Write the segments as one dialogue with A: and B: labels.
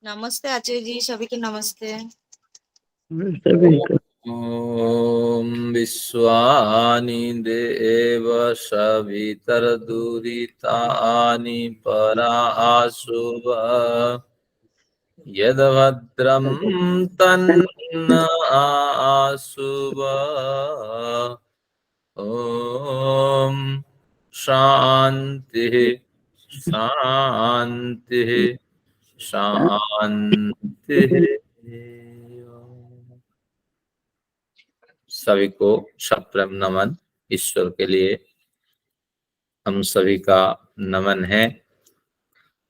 A: नमस्ते आचार्य जी, सभी को नमस्ते।
B: सभी को
C: ॐ विश्वानि देव सवितरदुरितानि पराशुभ यद्भद्रं तन्न आशुभ। ॐ शान्तिः शान्तिः शान्तिः। सभी को सप्रेम नमन। ईश्वर के लिए हम सभी का नमन है।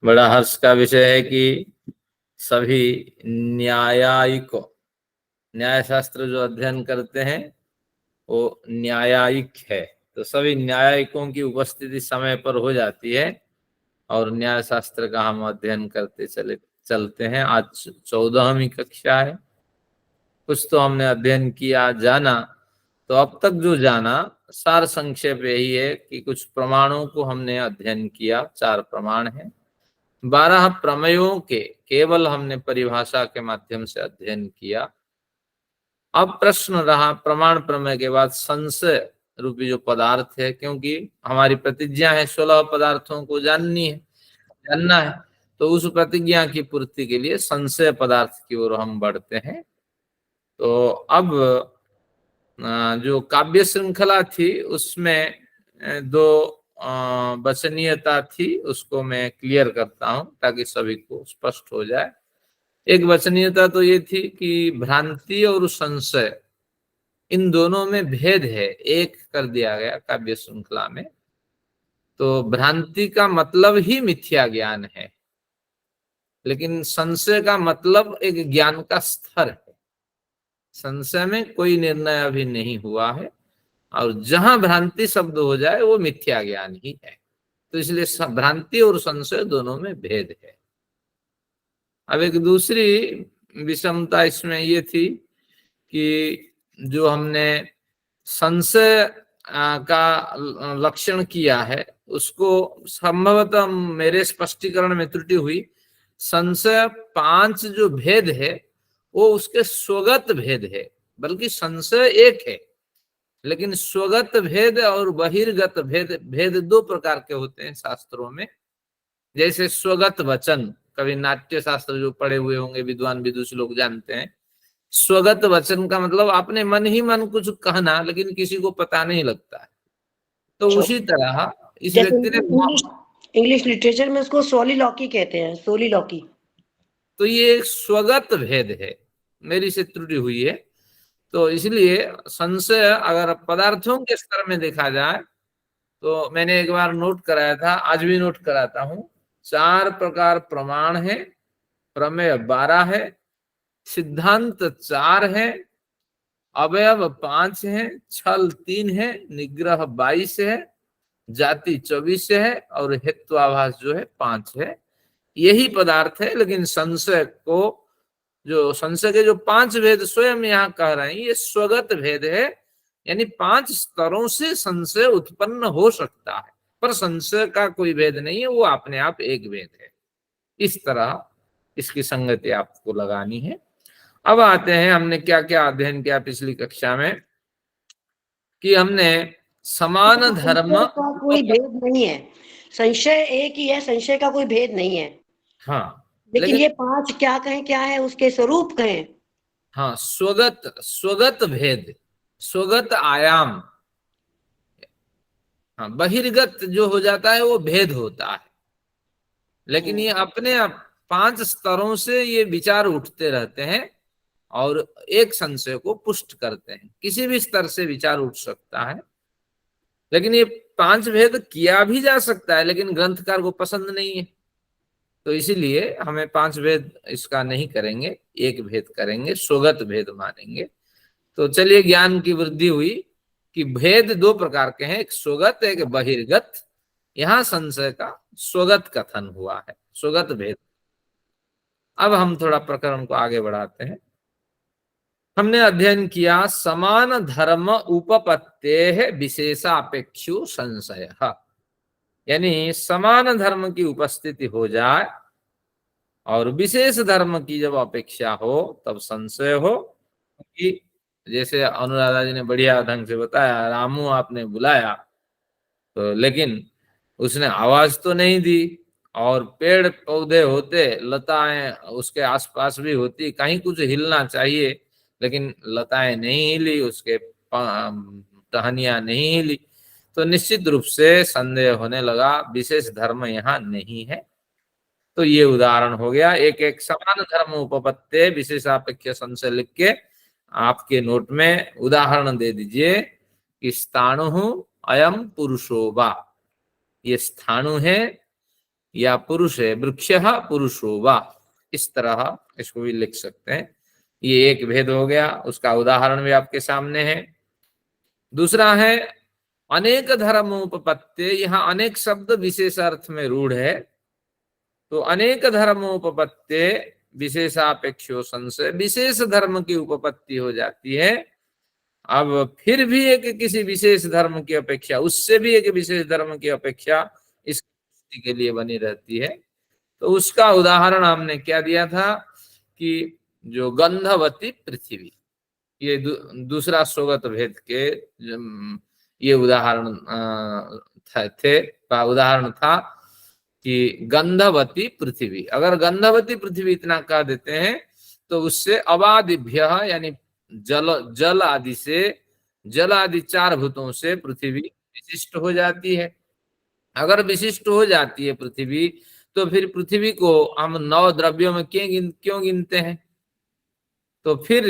C: बड़ा हर्ष का विषय है कि सभी न्यायिकों, न्याय शास्त्र जो अध्ययन करते हैं वो न्यायिक है, तो सभी न्यायिकों की उपस्थिति समय पर हो जाती है और न्याय शास्त्र का हम अध्ययन करते चलते हैं। आज 14वीं कक्षा है। कुछ तो हमने अध्ययन किया, जाना। तो अब तक जो जाना सार संक्षेप यही है कि कुछ प्रमाणों को हमने अध्ययन किया। 4 प्रमाण हैं। 12 प्रमेयों के केवल हमने परिभाषा के माध्यम से अध्ययन किया। अब प्रश्न रहा प्रमाण प्रमेय के बाद संशय रूपी जो पदार्थ है, क्योंकि हमारी प्रतिज्ञा है 16 पदार्थों को जानना है, तो उस प्रतिज्ञा की पूर्ति के लिए संशय पदार्थ की ओर हम बढ़ते हैं। तो अब जो काव्य श्रृंखला थी उसमें 2 वचनीयता थी, उसको मैं क्लियर करता हूं ताकि सभी को स्पष्ट हो जाए। एक वचनीयता तो ये थी कि भ्रांति और संशय इन दोनों में भेद है, एक कर दिया गया काव्य श्रृंखला में। तो भ्रांति का मतलब ही मिथ्या ज्ञान है, लेकिन संशय का मतलब एक ज्ञान का स्तर है। संशय में कोई निर्णय अभी नहीं हुआ है, और जहां भ्रांति शब्द हो जाए वो मिथ्या ज्ञान ही है। तो इसलिए भ्रांति और संशय दोनों में भेद है। अब एक दूसरी विषमता इसमें ये थी कि जो हमने संशय का लक्षण किया है उसको संभवतः मेरे स्पष्टीकरण में त्रुटि हुई। संशय 5 जो भेद है वो उसके स्वगत भेद है, बल्कि संशय एक है, लेकिन स्वगत भेद और बहिर्गत भेद 2 प्रकार के होते हैं शास्त्रों में। जैसे स्वगत वचन, कभी नाट्य शास्त्र जो पढ़े हुए होंगे विद्वान विदुष लोग जानते हैं। स्वगत वचन का मतलब आपने मन ही मन कुछ कहना, लेकिन किसी को पता नहीं लगता है। तो उसी तरह इस व्यक्ति ने
B: इंग्लिश लिटरेचर में उसको सोलिलॉकी कहते हैं, सोलिलॉकी।
C: तो ये एक स्वगत भेद है, मेरी से त्रुटि हुई है। तो इसलिए संशय अगर पदार्थों के स्तर में देखा जाए तो मैंने एक बार नोट कराया था, आज भी नोट कराता हूं। 4 प्रकार प्रमाण है, प्रमेय 12 है, सिद्धांत 4 है, अवयव 5 है, छल 3 है, निग्रह 22 है, जाति 24 है और हेत्वाभास जो है 5 है। यही पदार्थ है। लेकिन संशय को, जो संशय के जो 5 भेद स्वयं यहाँ कह रहे हैं, ये स्वगत भेद है, यानी 5 स्तरों से संशय उत्पन्न हो सकता है, पर संशय का कोई भेद नहीं है, वो अपने आप एक भेद है। इस तरह इसकी संगति आपको लगानी है। अब आते हैं हमने क्या क्या अध्ययन किया पिछली कक्षा में, कि हमने समान धर्म
B: का कोई भेद नहीं है, संशय एक ही है, संशय का कोई भेद नहीं है।
C: हाँ,
B: लेकिन ये 5 क्या कहें, क्या है उसके स्वरूप कहें।
C: हाँ, स्वगत भेद, स्वगत आयाम। हाँ, बहिर्गत जो हो जाता है वो भेद होता है, लेकिन ये अपने 5 स्तरों से ये विचार उठते रहते हैं और एक संशय को पुष्ट करते हैं। किसी भी स्तर से विचार उठ सकता है, लेकिन ये 5 भेद किया भी जा सकता है, लेकिन ग्रंथकार को पसंद नहीं है। तो इसीलिए हमें 5 भेद इसका नहीं करेंगे, एक भेद करेंगे, स्वगत भेद मानेंगे। तो चलिए, ज्ञान की वृद्धि हुई कि भेद 2 प्रकार के हैं, एक स्वगत एक बहिर्गत। यहां संशय का स्वगत कथन हुआ है, स्वगत भेद। अब हम थोड़ा प्रकरण को आगे बढ़ाते हैं। हमने अध्ययन किया समान धर्म उपपत्ते विशेषापेक्षु संशय, यानी समान धर्म की उपस्थिति हो जाए और विशेष धर्म की जब अपेक्षा हो तब संशय हो। कि जैसे अनुराधा जी ने बढ़िया ढंग से बताया, रामू आपने बुलाया तो लेकिन उसने आवाज तो नहीं दी, और पेड़ पौधे होते, लताएं उसके आसपास भी होती, कहीं कुछ हिलना चाहिए, लेकिन लताएं नहीं हिली, उसके टहनियां नहीं हिली, तो निश्चित रूप से संदेह होने लगा विशेष धर्म यहाँ नहीं है। तो ये उदाहरण हो गया। एक एक समान धर्म उपपत्ति विशेषापेक्ष संशय लिख के आपके नोट में उदाहरण दे दीजिए कि स्थाणु अयम पुरुषो वा, ये स्थाणु है या पुरुष है, वृक्ष पुरुषो वा, इस तरह इसको भी लिख सकते हैं। ये एक भेद हो गया, उसका उदाहरण भी आपके सामने है। दूसरा है अनेक धर्म उपपत्ति, यहाँ अनेक शब्द विशेष अर्थ में रूढ़ है, तो अनेक धर्म उपपत्ति विशेषापेक्षो संशय, विशेष धर्म की उपपत्ति हो जाती है। अब फिर भी एक किसी विशेष धर्म की अपेक्षा, उससे भी एक विशेष धर्म की अपेक्षा इस के लिए बनी रहती है। तो उसका उदाहरण हमने क्या दिया था कि जो गंधवती पृथ्वी, ये दूसरा स्वगत भेद के ये उदाहरण उदाहरण था कि गंधवती पृथ्वी, अगर गंधवती पृथ्वी इतना कह देते हैं तो उससे अवादिभ्य यानी जल आदि से, जल आदि चार भूतों से पृथ्वी विशिष्ट हो जाती है। अगर विशिष्ट हो जाती है पृथ्वी, तो फिर पृथ्वी को हम 9 द्रव्यों में क्यों गिनते हैं? तो फिर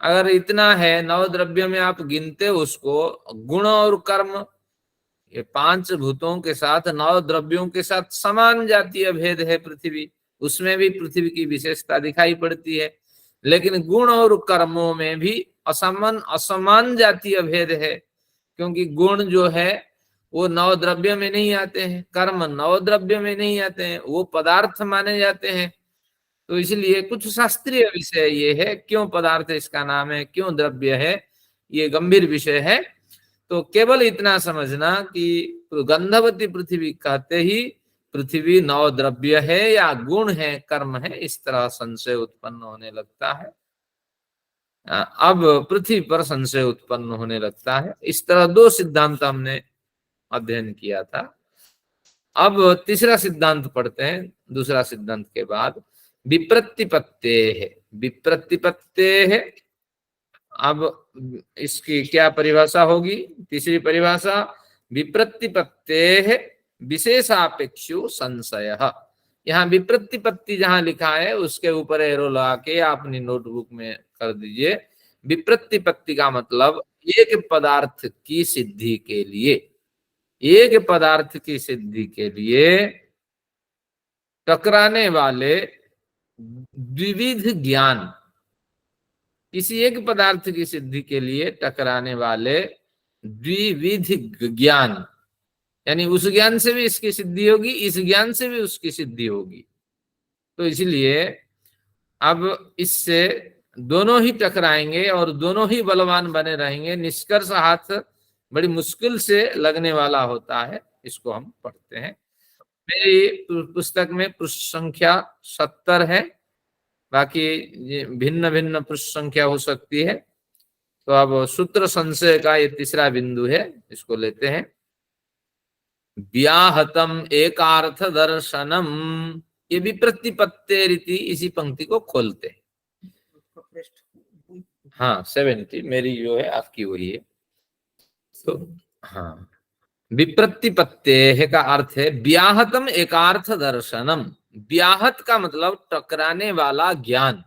C: अगर इतना है 9 द्रव्यों में आप गिनते उसको, गुण और कर्म, ये 5 भूतों के साथ 9 द्रव्यों के साथ समान जातीय भेद है पृथ्वी, उसमें भी पृथ्वी की विशेषता दिखाई पड़ती है। लेकिन गुण और कर्मों में भी असमान जातीय भेद है, क्योंकि गुण जो है वो 9 द्रव्य में नहीं आते हैं, कर्म 9 द्रव्य में नहीं आते हैं, वो पदार्थ माने जाते हैं। तो इसलिए कुछ शास्त्रीय विषय ये है, क्यों पदार्थ इसका नाम है, क्यों द्रव्य है, ये गंभीर विषय है। तो केवल इतना समझना कि गंधवती पृथ्वी कहते ही पृथ्वी 9 द्रव्य है या गुण है, कर्म है, इस तरह संशय उत्पन्न होने लगता है। अब पृथ्वी पर संशय उत्पन्न होने लगता है। इस तरह 2 सिद्धांत हमने अध्ययन किया था। अब तीसरा सिद्धांत पढ़ते हैं, दूसरा सिद्धांत के बाद विप्रतिपत्ते है। विप्रतिपत्ते है, अब इसकी क्या परिभाषा होगी? तीसरी परिभाषा, विप्रतिपत्ते है विशेषापेक्षो संशय। यहाँ विप्रतिपत्ति जहां लिखा है उसके ऊपर एरो लगा के अपनी नोटबुक में कर दीजिए। विप्रतिपत्ति का मतलब एक पदार्थ की सिद्धि के लिए, एक पदार्थ की सिद्धि के लिए टकराने वाले द्विविध ज्ञान, किसी एक पदार्थ की सिद्धि के लिए टकराने वाले द्विविध ज्ञान, यानी उस ज्ञान से भी इसकी सिद्धि होगी, इस ज्ञान से भी उसकी सिद्धि होगी। तो इसलिए अब इससे दोनों ही टकराएंगे और दोनों ही बलवान बने रहेंगे। निष्कर्ष हाथ बड़ी मुश्किल से लगने वाला होता है। इसको हम पढ़ते हैं। मेरी पुस्तक में पृष्ठ संख्या 70 है, बाकी भिन्न भिन्न पृष्ठ संख्या हो सकती है। तो अब सूत्र संशय का ये तीसरा बिंदु है, इसको लेते हैं। व्याहतम एकार्थ दर्शनम, ये विप्रतिपत्ते रीति, इसी पंक्ति को खोलते हैं। हाँ 70 मेरी जो है, आपकी वही है। तो हाँ, विप्रतिपत्ते का अर्थ है व्याहतम एकार्थ दर्शनम। व्याहत का मतलब टकराने वाला ज्ञान,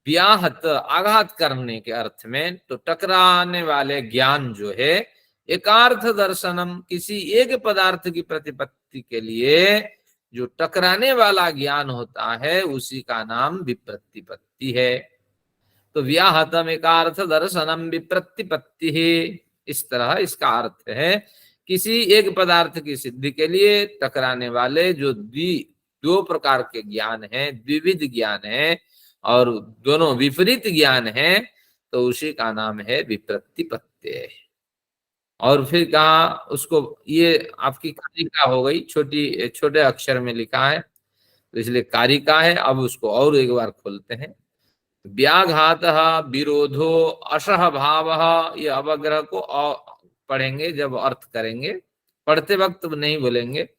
C: व्याहत आघात करने के अर्थ में, तो टकराने वाले ज्ञान जो है, एकार्थ दर्शनम, किसी एक पदार्थ की प्रतिपत्ति के लिए जो टकराने वाला ज्ञान होता है उसी का नाम विप्रतिपत्ति है। तो व्याहतम एकार्थ दर्शनम विप्रतिपत्ति है, इस तरह इसका अर्थ है किसी एक पदार्थ की सिद्धि के लिए टकराने वाले जो 2 प्रकार के ज्ञान हैं, द्विविध ज्ञान है और दोनों विपरीत ज्ञान है, तो उसी का नाम है विप्रतिपत्ति। और फिर कहा उसको, ये आपकी कालिका हो गई, छोटे अक्षर में लिखा है। तो इसलिए कारिका है। अब उसको और एक बार खोलते हैं। व्याघात विरोधो अशः भाव, ये अवग्रह को पढ़ेंगे जब अर्थ करेंगे, पढ़ते वक्त नहीं बोलेंगे।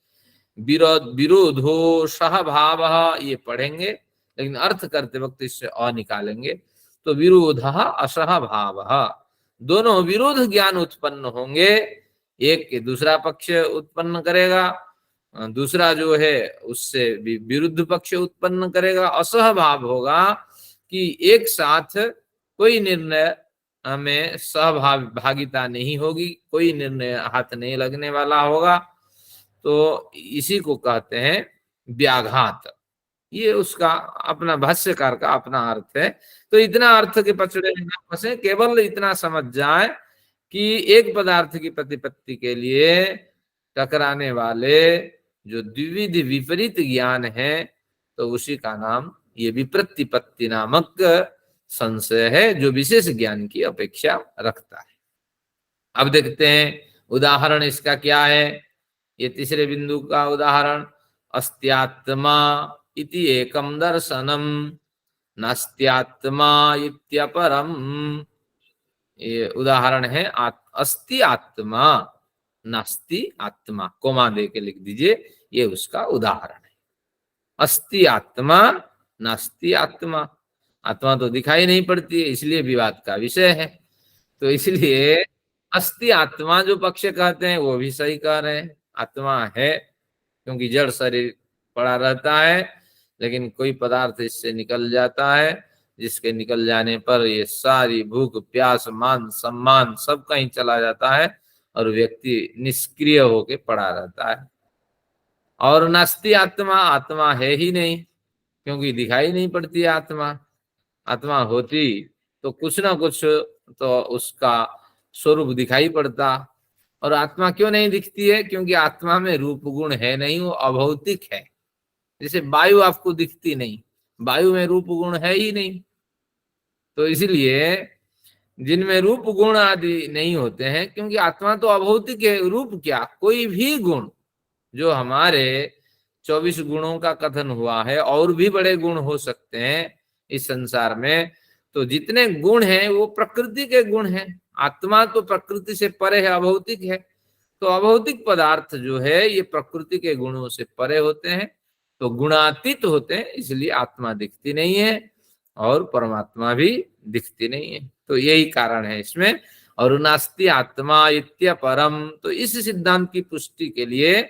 C: विरोधो सह भाव, ये पढ़ेंगे लेकिन अर्थ करते वक्त इससे अ निकालेंगे। तो विरोध असह भाव, दोनों विरोध ज्ञान उत्पन्न होंगे। एक के दूसरा पक्ष उत्पन्न करेगा, दूसरा जो है उससे विरुद्ध पक्ष उत्पन्न करेगा। असह भाव होगा कि एक साथ कोई निर्णय में सहभागिता नहीं होगी, कोई निर्णय हाथ नहीं लगने वाला होगा। तो इसी को कहते हैं व्याघात। ये उसका अपना भाष्यकार का अपना अर्थ है। तो इतना अर्थ के पचड़े में ना फंसे, केवल इतना समझ जाए कि एक पदार्थ की प्रतिपत्ति के लिए टकराने वाले जो द्विविध विपरीत ज्ञान है, तो उसी का नाम ये विप्रतिपत्ति नामक संशय है, जो विशेष ज्ञान की अपेक्षा रखता है। अब देखते हैं उदाहरण इसका क्या है। ये तीसरे बिंदु का उदाहरण, अस्त्यात्मा इति एकम दर्शनम नास्त्यात्मा इत्यपरम। ये उदाहरण है अस्ति आत्मा नास्ति आत्मा, कोमा दे के लिख दीजिए, ये उसका उदाहरण है। अस्ति आत्मा नास्ति आत्मा, आत्मा तो दिखाई नहीं पड़ती है, इसलिए विवाद का विषय है। तो इसलिए अस्ति आत्मा जो पक्ष कहते हैं वो भी सही कह रहे हैं, आत्मा है, क्योंकि जड़ शरीर पड़ा रहता है, लेकिन कोई पदार्थ इससे निकल जाता है, जिसके निकल जाने पर ये सारी भूख प्यास मान सम्मान सब कहीं चला जाता है और व्यक्ति निष्क्रिय होके पड़ा रहता है। और नास्ति आत्मा, आत्मा है ही नहीं, क्योंकि दिखाई नहीं पड़ती है आत्मा। आत्मा होती तो कुछ ना कुछ तो उसका स्वरूप दिखाई पड़ता। और आत्मा क्यों नहीं दिखती है? क्योंकि आत्मा में रूप गुण है नहीं, वो अभौतिक है। जैसे वायु आपको दिखती नहीं, वायु में रूप गुण है ही नहीं। तो इसलिए जिनमें रूप गुण आदि नहीं होते हैं, क्योंकि आत्मा तो अभौतिक है। रूप क्या, कोई भी गुण जो हमारे 24 गुणों का कथन हुआ है, और भी बड़े गुण हो सकते हैं इस संसार में। तो जितने गुण हैं वो प्रकृति के गुण हैं। आत्मा तो प्रकृति से परे है, अभौतिक है। तो अभौतिक पदार्थ जो है ये प्रकृति के गुणों से परे होते हैं, तो गुणातीत होते हैं, इसलिए आत्मा दिखती नहीं है और परमात्मा भी दिखती नहीं है। तो यही कारण है इसमें। और नास्ति आत्मा इत्यपरम, तो इस सिद्धांत की पुष्टि के लिए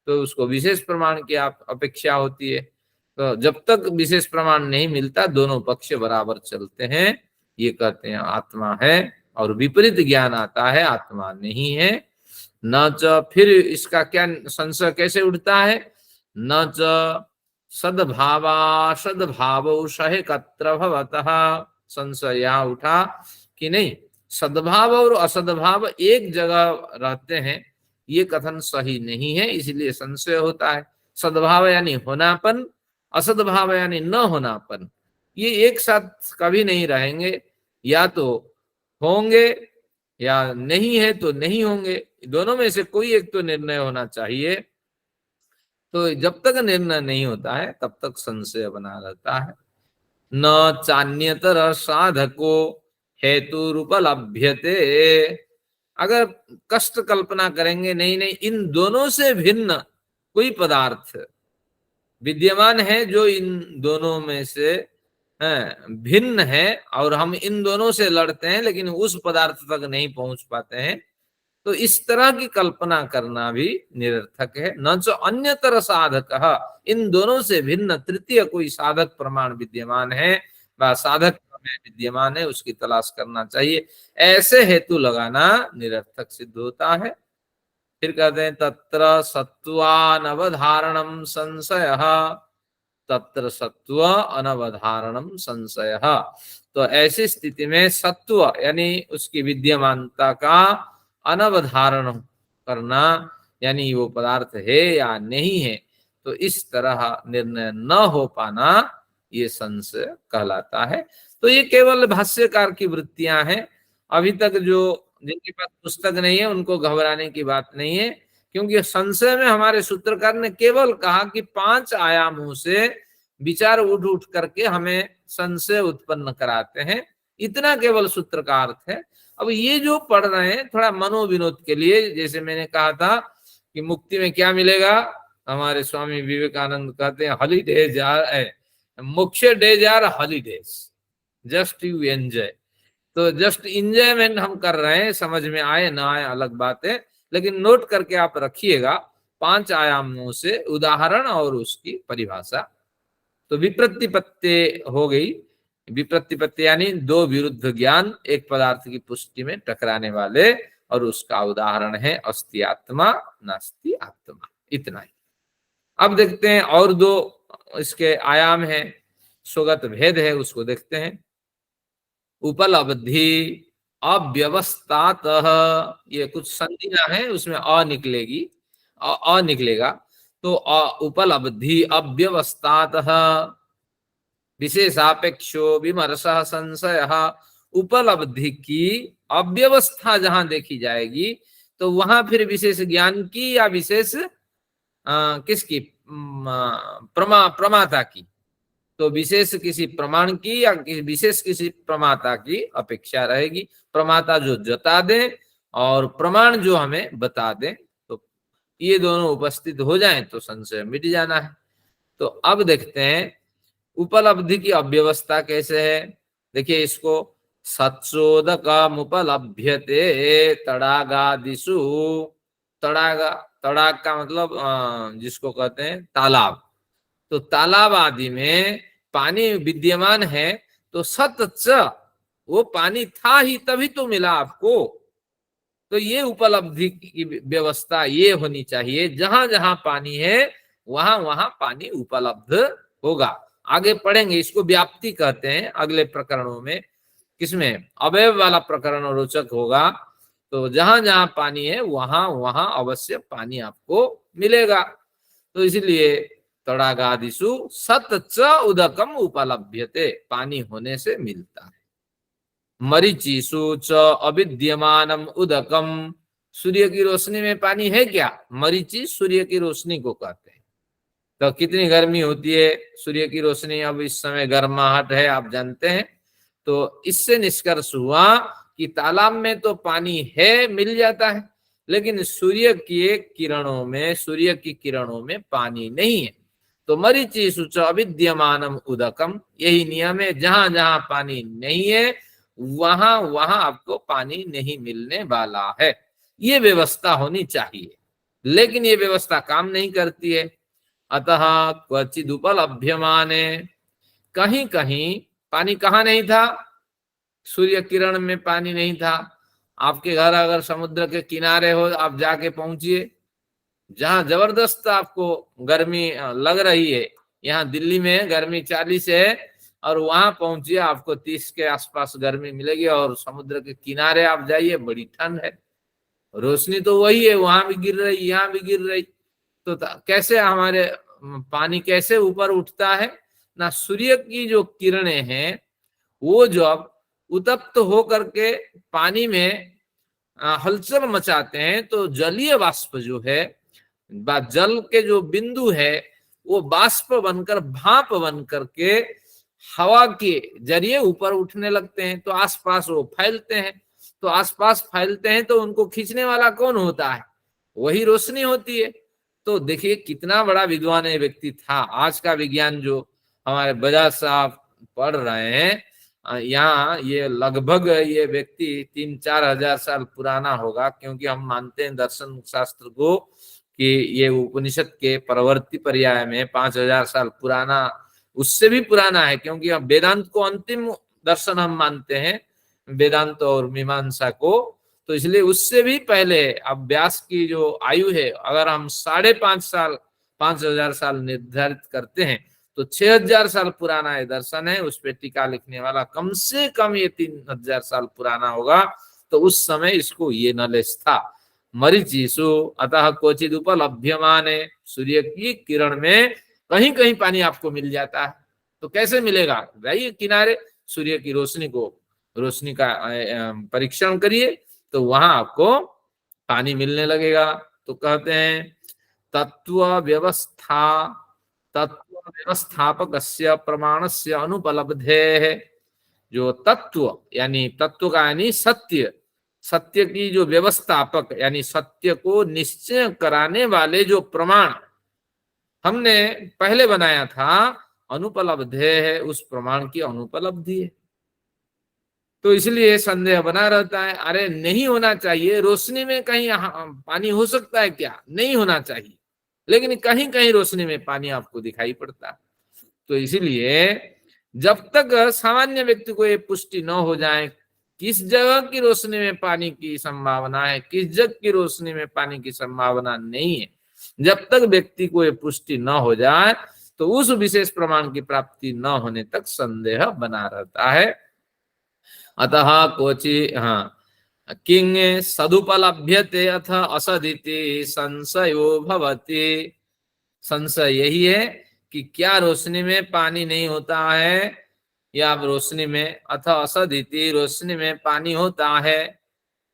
C: तो उसको विशेष प्रमाण की अपेक्षा होती है। तो जब तक विशेष प्रमाण नहीं मिलता, दोनों पक्ष बराबर चलते हैं। ये कहते हैं आत्मा है, और विपरीत ज्ञान आता है आत्मा नहीं है। न च, फिर इसका क्या संशय कैसे उठता है? न च सद्भावा सद्भाव सहे कत्र भवतः, संशय यहाँ उठा कि नहीं, सद्भाव और असद्भाव एक जगह रहते हैं, ये कथन सही नहीं है, इसलिए संशय होता है। सद्भाव यानी होनापन, असद्भाव यानी न होनापन, ये एक साथ कभी नहीं रहेंगे। या तो होंगे या नहीं है तो नहीं होंगे, दोनों में से कोई एक तो निर्णय होना चाहिए। तो जब तक निर्णय नहीं होता है तब तक संशय बना रहता है। न चान्यतर साधको हेतुरुपलभ्यते, अगर कष्ट कल्पना करेंगे नहीं नहीं इन दोनों से भिन्न कोई पदार्थ विद्यमान है जो इन दोनों में से भिन्न है, और हम इन दोनों से लड़ते हैं लेकिन उस पदार्थ तक नहीं पहुंच पाते हैं, तो इस तरह की कल्पना करना भी निरर्थक है। न जो अन्यतर साधक, इन दोनों से भिन्न तृतीय कोई साधक प्रमाण विद्यमान है व साधक विद्यमान है, उसकी तलाश करना चाहिए। ऐसे हेतु लगाना निरर्थक सिद्ध होता है। फिर कहते हैं तत्र सत्वानवधारणम संशयः, तत्र सत्व अनवधारणम संशयः, तो ऐसी स्थिति में सत्व यानी उसकी विद्यमानता का अनवधारण करना, यानी वो पदार्थ है या नहीं है, तो इस तरह निर्णय न हो पाना ये संशय कहलाता है। तो ये केवल भाष्यकार की वृत्तियां हैं। अभी तक जो जिनके पास पुस्तक नहीं है उनको घबराने की बात नहीं है। क्योंकि संशय में हमारे सूत्रकार ने केवल कहा कि 5 आयामों से विचार उठ उठ करके हमें संशय उत्पन्न कराते हैं, इतना केवल सूत्र का अर्थ है। अब ये जो पढ़ रहे हैं थोड़ा मनोविनोद के लिए, जैसे मैंने कहा था कि मुक्ति में क्या मिलेगा, हमारे स्वामी विवेकानंद कहते हैं holidays are moksha days are holidays, just you enjoy. तो जस्ट इंजॉयमेंट हम कर रहे हैं, समझ में आए ना आए अलग बात है, लेकिन नोट करके आप रखिएगा 5 आयामों से उदाहरण और उसकी परिभाषा। तो विप्रतिपत्ति हो गई, विप्रतिपत्ति यानी दो विरुद्ध ज्ञान एक पदार्थ की पुष्टि में टकराने वाले, और उसका उदाहरण है अस्ति आत्मा नास्ति आत्मा, इतना ही। अब देखते हैं और दो इसके आयाम है, स्वगत भेद है, उसको देखते हैं। उपलब्धि अव्यवस्थातः, ये कुछ संधियां हैं उसमें अ निकलेगी, अ निकलेगा, तो उपलब्धि अव्यवस्थातः विशेषापेक्षो विमर्शः संशयः। उपलब्धि की अव्यवस्था जहां देखी जाएगी तो वहां फिर विशेष ज्ञान की या विशेष किसकी, प्रमाता की, तो विशेष किसी प्रमाण की या विशेष किसी प्रमाता की अपेक्षा रहेगी। प्रमाता जो जता दे और प्रमाण जो हमें बता दे, तो ये दोनों उपस्थित हो जाएं तो संशय मिट जाना है। तो अब देखते हैं उपलब्धि की अव्यवस्था कैसे है। देखिए इसको, सत्सोदकमुपलभ्यते तड़ागादिषु, तड़ागा, तड़ाग का मतलब जिसको कहते हैं तालाब, तो तालाब आदि में पानी विद्यमान है, तो सत्च, वो पानी था ही तभी तो मिला आपको। तो ये उपलब्धि की व्यवस्था ये होनी चाहिए, जहां जहां पानी है वहां वहां पानी उपलब्ध होगा। आगे पढ़ेंगे, इसको व्याप्ति कहते हैं अगले प्रकरणों में। किसमें, अवयव वाला प्रकरण रोचक होगा। तो जहां जहां पानी है वहां वहां अवश्य पानी आपको मिलेगा। तो इसलिए तड़ागादिषु सत्च उदकम उपलभ्यते, पानी होने से मिलता है। मरीचिषु च अविद्यमानम उदकम, सूर्य की रोशनी में पानी है क्या, मरीचि सूर्य की रोशनी को कहते हैं। तो कितनी गर्मी होती है सूर्य की रोशनी, अब इस समय गर्माहट है आप जानते हैं। तो इससे निष्कर्ष हुआ कि तालाब में तो पानी है, मिल जाता है, लेकिन सूर्य की किरणों में, सूर्य की किरणों में पानी नहीं है। तो मरीचिषु च अविद्यमानम उदकम, यही नियम है, जहां जहां पानी नहीं है वहां वहां आपको पानी नहीं मिलने वाला है। ये व्यवस्था होनी चाहिए, लेकिन ये व्यवस्था काम नहीं करती है। अतः क्वचिद उपलभ्यमाने, कहीं कहीं पानी कहाँ नहीं था, सूर्य किरण में पानी नहीं था। आपके घर अगर समुद्र के किनारे हो, आप जाके पहुंचिए, जहां जबरदस्त आपको गर्मी लग रही है, यहाँ दिल्ली में गर्मी 40 है, और वहां पहुंचिए आपको 30 के आसपास गर्मी मिलेगी, और समुद्र के किनारे आप जाइए बड़ी ठंड है, रोशनी तो वही है, वहां भी गिर रही यहाँ भी गिर रही। तो कैसे हमारे पानी कैसे ऊपर उठता है ना, सूर्य की जो किरणें हैं वो जब उत्तप्त होकर के पानी में हलचल मचाते हैं, तो जलीय वाष्प जो है, जल के जो बिंदु है वो बाष्प बनकर, भाप बनकर के हवा के जरिए ऊपर उठने लगते हैं, तो आसपास वो फैलते हैं। तो आसपास फैलते हैं तो उनको खींचने वाला कौन होता है, वही रोशनी होती है। तो देखिए कितना बड़ा विद्वान ये व्यक्ति था। आज का विज्ञान जो हमारे बजाज साहब पढ़ रहे हैं, यहाँ ये लगभग ये व्यक्ति 3-4 हजार साल पुराना होगा, क्योंकि हम मानते हैं दर्शन शास्त्र को कि ये उपनिषद के परवर्ती पर्याय में 5000 साल पुराना, उससे भी पुराना है, क्योंकि हम वेदांत को अंतिम दर्शन हम मानते हैं, वेदांत और मीमांसा को। तो इसलिए उससे भी पहले, अब व्यास की जो आयु है अगर हम 5.5 साल 5000 साल निर्धारित करते हैं, तो 6000 साल पुराना ये दर्शन है। उस पर टीका लिखने वाला कम से कम ये 3000 साल पुराना होगा। तो उस समय इसको ये नॉलेज था। मरीचिषु अतः क्वचिद उपलभ्यमाने, सूर्य की किरण में कहीं कहीं पानी आपको मिल जाता है। तो कैसे मिलेगा, जाइए किनारे, सूर्य की रोशनी का परीक्षण करिए, तो वहां आपको पानी मिलने लगेगा। तो कहते हैं तत्व व्यवस्थापकस्य प्रमाणस्य अनुपलब्धेः। जो तत्व यानी तत्व का यानी सत्य, सत्य की जो व्यवस्थापक यानी सत्य को निश्चय कराने वाले जो प्रमाण हमने पहले बनाया था, अनुपलब्धे है, उस प्रमाण की अनुपलब्धि है। तो इसलिए संदेह बना रहता है, अरे नहीं होना चाहिए, रोशनी में कहीं पानी हो सकता है क्या? नहीं होना चाहिए, लेकिन कहीं कहीं रोशनी में पानी आपको दिखाई पड़ता है। तो इसीलिए जब तक सामान्य व्यक्ति को ये पुष्टि न हो जाए किस जगह की रोशनी में पानी की संभावना है, किस जगह की रोशनी में पानी की संभावना नहीं है, जब तक व्यक्ति को ये पुष्टि न हो जाए तो उस विशेष प्रमाण की प्राप्ति न होने तक संदेह बना रहता है। अतः कोचि किंग सदुपलभ्यते अथ असदिति संशयो भवति। संशय यही है कि क्या रोशनी में पानी नहीं होता है, या रोशनी में अथ असदिति रोशनी में पानी होता है,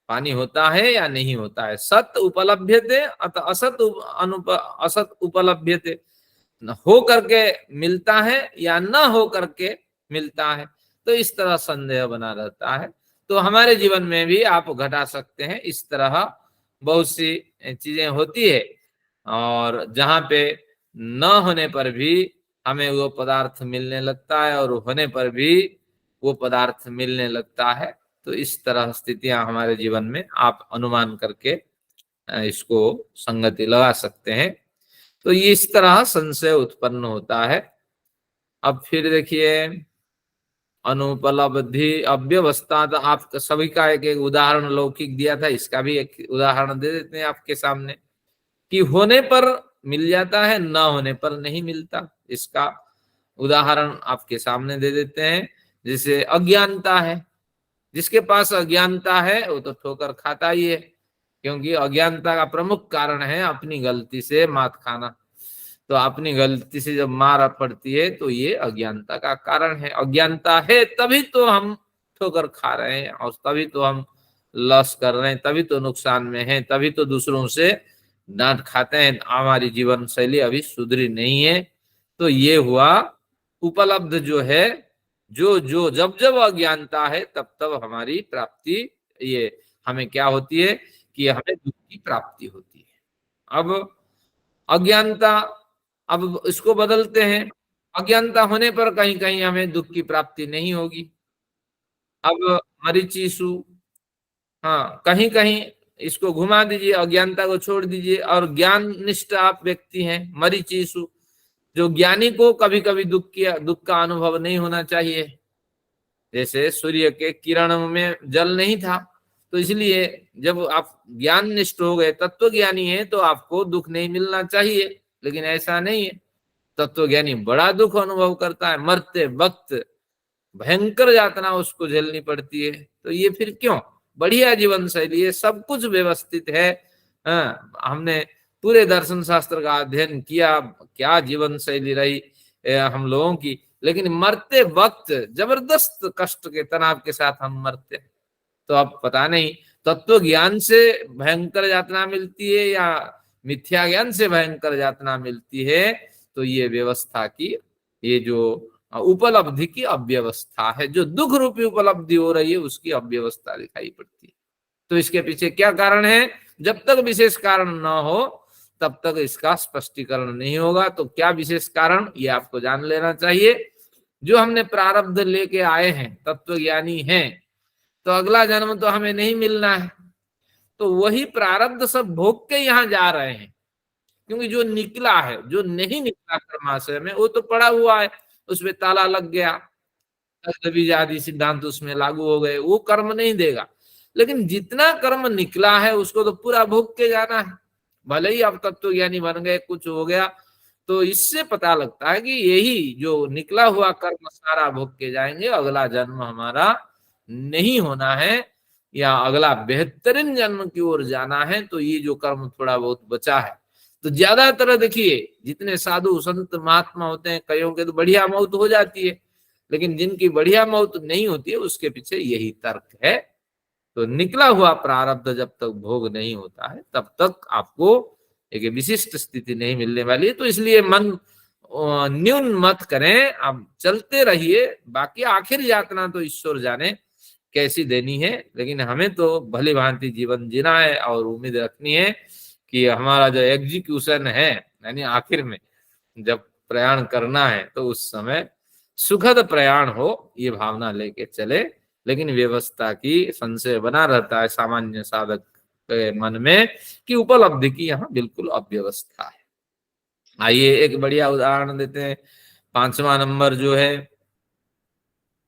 C: पानी होता है या नहीं होता है। सत उपलभ्यते अथ असत उपलभ्यते, हो करके मिलता है या न हो करके मिलता है। तो इस तरह संदेह बना रहता है। तो हमारे जीवन में भी आप घटा सकते हैं, इस तरह बहुत सी चीजें होती है, और जहां पे न होने पर भी हमें वो पदार्थ मिलने लगता है और होने पर भी वो पदार्थ मिलने लगता है। तो इस तरह स्थितियां हमारे जीवन में आप अनुमान करके इसको संगति लगा सकते हैं। तो ये इस तरह संशय उत्पन्न होता है। अब फिर देखिए अनुपलब्धि अव्यवस्था, तो आप सभी का एक एक उदाहरण लौकिक दिया था, इसका भी एक उदाहरण दे देते हैं आपके सामने कि होने पर मिल जाता है, न होने पर नहीं मिलता। इसका उदाहरण आपके सामने दे देते हैं। जैसे अज्ञानता है, जिसके पास अज्ञानता है वो तो ठोकर खाता ही है, क्योंकि अज्ञानता का प्रमुख कारण है अपनी गलती से मात खाना। तो अपनी गलती से जब मार पड़ती है तो ये अज्ञानता का कारण है। अज्ञानता है तभी तो हम ठोकर खा रहे हैं, और तभी तो हम लॉस कर रहे हैं, तभी तो नुकसान में हैं, तभी तो दूसरों से डांट खाते हैं। हमारी जीवन शैली अभी सुधरी नहीं है। तो ये हुआ उपलब्ध जो है, जो जो जब जब अज्ञानता है तब तब हमारी प्राप्ति, ये हमें क्या होती है कि हमें दुख की प्राप्ति होती है। अब अज्ञानता, अब इसको बदलते हैं, अज्ञानता होने पर कहीं कहीं हमें दुख की प्राप्ति नहीं होगी। अब मरीचिसु, कहीं कहीं इसको घुमा दीजिए, अज्ञानता को छोड़ दीजिए, और ज्ञान निष्ठ आप व्यक्ति हैं मरीचिसु, जो ज्ञानी को कभी कभी दुख का अनुभव नहीं होना चाहिए। जैसे सूर्य के किरण में जल नहीं था, तो इसलिए जब आप ज्ञान निष्ठ हो गए, तत्व ज्ञानी है, तो आपको दुख नहीं मिलना चाहिए, लेकिन ऐसा नहीं है। तत्व ज्ञानी बड़ा दुख अनुभव करता है, मरते वक्त भयंकर यातना उसको झेलनी पड़ती है। तो ये फिर क्यों? बढ़िया जीवन शैली है, सब कुछ व्यवस्थित है। हमने पूरे दर्शन शास्त्र का अध्ययन किया, क्या जीवन शैली रही हम लोगों की, लेकिन मरते वक्त जबरदस्त कष्ट के तनाव के साथ हम मरते। तो अब पता नहीं तत्व ज्ञान से भयंकर यातना मिलती है या मिथ्या ज्ञान से भयंकर यातना मिलती है। तो ये व्यवस्था की, ये जो उपलब्धि की अव्यवस्था है, जो दुख रूपी उपलब्धि हो रही है उसकी अव्यवस्था दिखाई पड़ती है। तो इसके पीछे क्या कारण है? जब तक विशेष कारण न हो तब तक इसका स्पष्टीकरण नहीं होगा। तो क्या विशेष कारण, ये आपको जान लेना चाहिए। जो हमने प्रारब्ध लेके आए हैं, तत्व ज्ञानी हैं, तो अगला जन्म तो हमें नहीं मिलना है, तो वही प्रारब्ध सब भोग के यहाँ जा रहे हैं। क्योंकि जो निकला है, जो नहीं निकला कर्माशय में, वो तो पड़ा हुआ है, उसमें ताला लग गया, आदि सिद्धांत उसमें लागू हो गए, वो कर्म नहीं देगा। लेकिन जितना कर्म निकला है उसको तो पूरा भोग के जाना है। भले ही आप तत्व ज्ञानी बन गए, कुछ हो गया, तो इससे पता लगता है कि यही जो निकला हुआ कर्म सारा भोग के जाएंगे, अगला जन्म हमारा नहीं होना है, या अगला बेहतरीन जन्म की ओर जाना है। तो ये जो कर्म थोड़ा बहुत बचा है, तो ज्यादातर देखिए जितने साधु संत महात्मा होते हैं, कईयों के तो बढ़िया मौत हो जाती है, लेकिन जिनकी बढ़िया मौत नहीं होती है उसके पीछे यही तर्क है। तो निकला हुआ प्रारब्ध जब तक भोग नहीं होता है तब तक आपको एक विशिष्ट स्थिति नहीं मिलने वाली है। तो इसलिए मन न्यून मत करें, आप चलते रहिए, बाकी आखिर यातना तो ईश्वर जाने कैसी देनी है, लेकिन हमें तो भली भांति जीवन जीना है और उम्मीद रखनी है कि हमारा जो एग्जीक्यूशन है, यानी आखिर में जब प्रयाण करना है तो उस समय सुखद प्रयाण हो, ये भावना लेके चले। लेकिन व्यवस्था की संशय बना रहता है सामान्य साधक के मन में कि उपलब्धि की यहाँ बिल्कुल अव्यवस्था है। आइए एक बढ़िया उदाहरण देते हैं। 5वां नंबर जो है,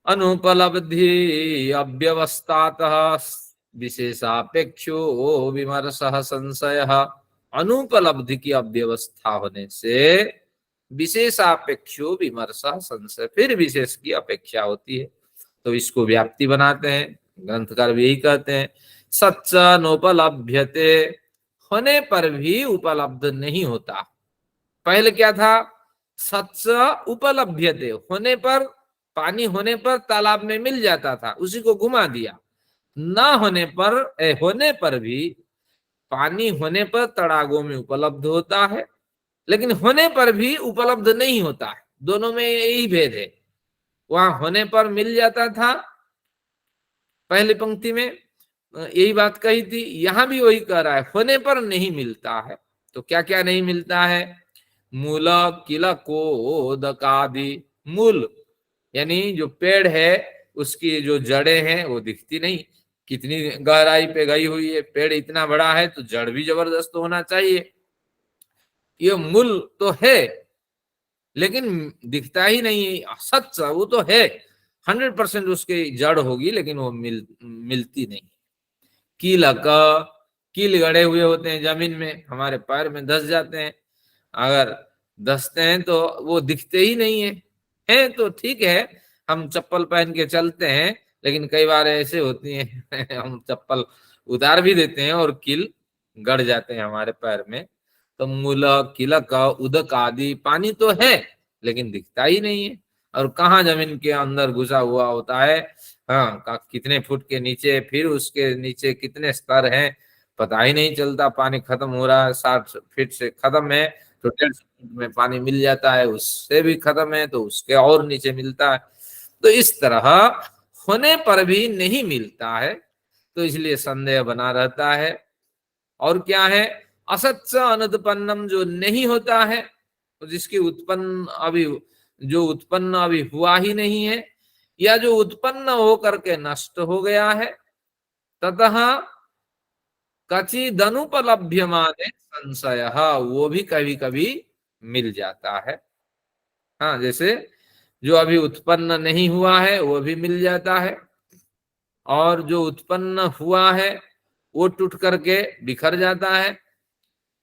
C: अनुपलब्धि अव्यवस्थातः विशेषापेक्षो विमर्शः संशयः। अनुपलब्धि की अव्यवस्था होने से विशेषापेक्षो विमर्शः संशय, फिर विशेष की अपेक्षा होती है। तो इसको व्याप्ति बनाते हैं, ग्रंथकार भी यही कहते हैं, सच्च नोपलभ्यते, होने पर भी उपलब्ध नहीं होता। पहले क्या था, सच्च उपलभ्यते, होने पर, पानी होने पर तालाब में मिल जाता था, उसी को घुमा दिया। ना होने पर भी, पानी होने पर तड़ागों में उपलब्ध होता है, लेकिन होने पर भी उपलब्ध नहीं होता है। दोनों में यही भेद है। वहां होने पर मिल जाता था, पहली पंक्ति में यही बात कही थी, यहां भी वही कह रहा है, होने पर नहीं मिलता है। तो क्या क्या नहीं मिलता है, मूल किलकोदकादि, मूल यानी जो पेड़ है उसकी जो जड़ें हैं वो दिखती नहीं, कितनी गहराई पे गई हुई है, पेड़ इतना बड़ा है तो जड़ भी जबरदस्त होना चाहिए। ये मूल तो है लेकिन दिखता ही नहीं है, सच वो तो है, 100% उसकी जड़ होगी, लेकिन वो मिलती नहीं। कील गड़े हुए होते हैं जमीन में, हमारे पैर में धस जाते हैं, अगर धसते हैं तो वो दिखते ही नहीं है तो ठीक है, हम चप्पल पहन के चलते हैं, लेकिन कई बार ऐसे होती है हम चप्पल उतार भी देते हैं और कील गड़ जाते हैं हमारे पैर में। तो मूल किलक उदक आदि, पानी तो है लेकिन दिखता ही नहीं है, और कहाँ जमीन के अंदर घुसा हुआ होता है, हाँ, कितने फुट के नीचे, फिर उसके नीचे कितने स्तर हैं, पता ही नहीं चलता। पानी खत्म हो रहा है, 60 फीट से खत्म है तो 150 फीट में पानी मिल जाता है, उससे भी खत्म है तो उसके और नीचे मिलता है। तो इस तरह होने पर भी नहीं मिलता है, तो इसलिए संदेह बना रहता है। और क्या है, असत्य अनुत्पन्नम, जो नहीं होता है, तो जिसकी जो उत्पन्न अभी हुआ ही नहीं है, या जो उत्पन्न होकर के नष्ट हो गया है, ततः कचिदनुपलभ्यमाने संशय, वो भी कभी कभी मिल जाता है। हाँ, जैसे जो अभी उत्पन्न नहीं हुआ है वो भी मिल जाता है, और जो उत्पन्न हुआ है वो टूट करके बिखर जाता है,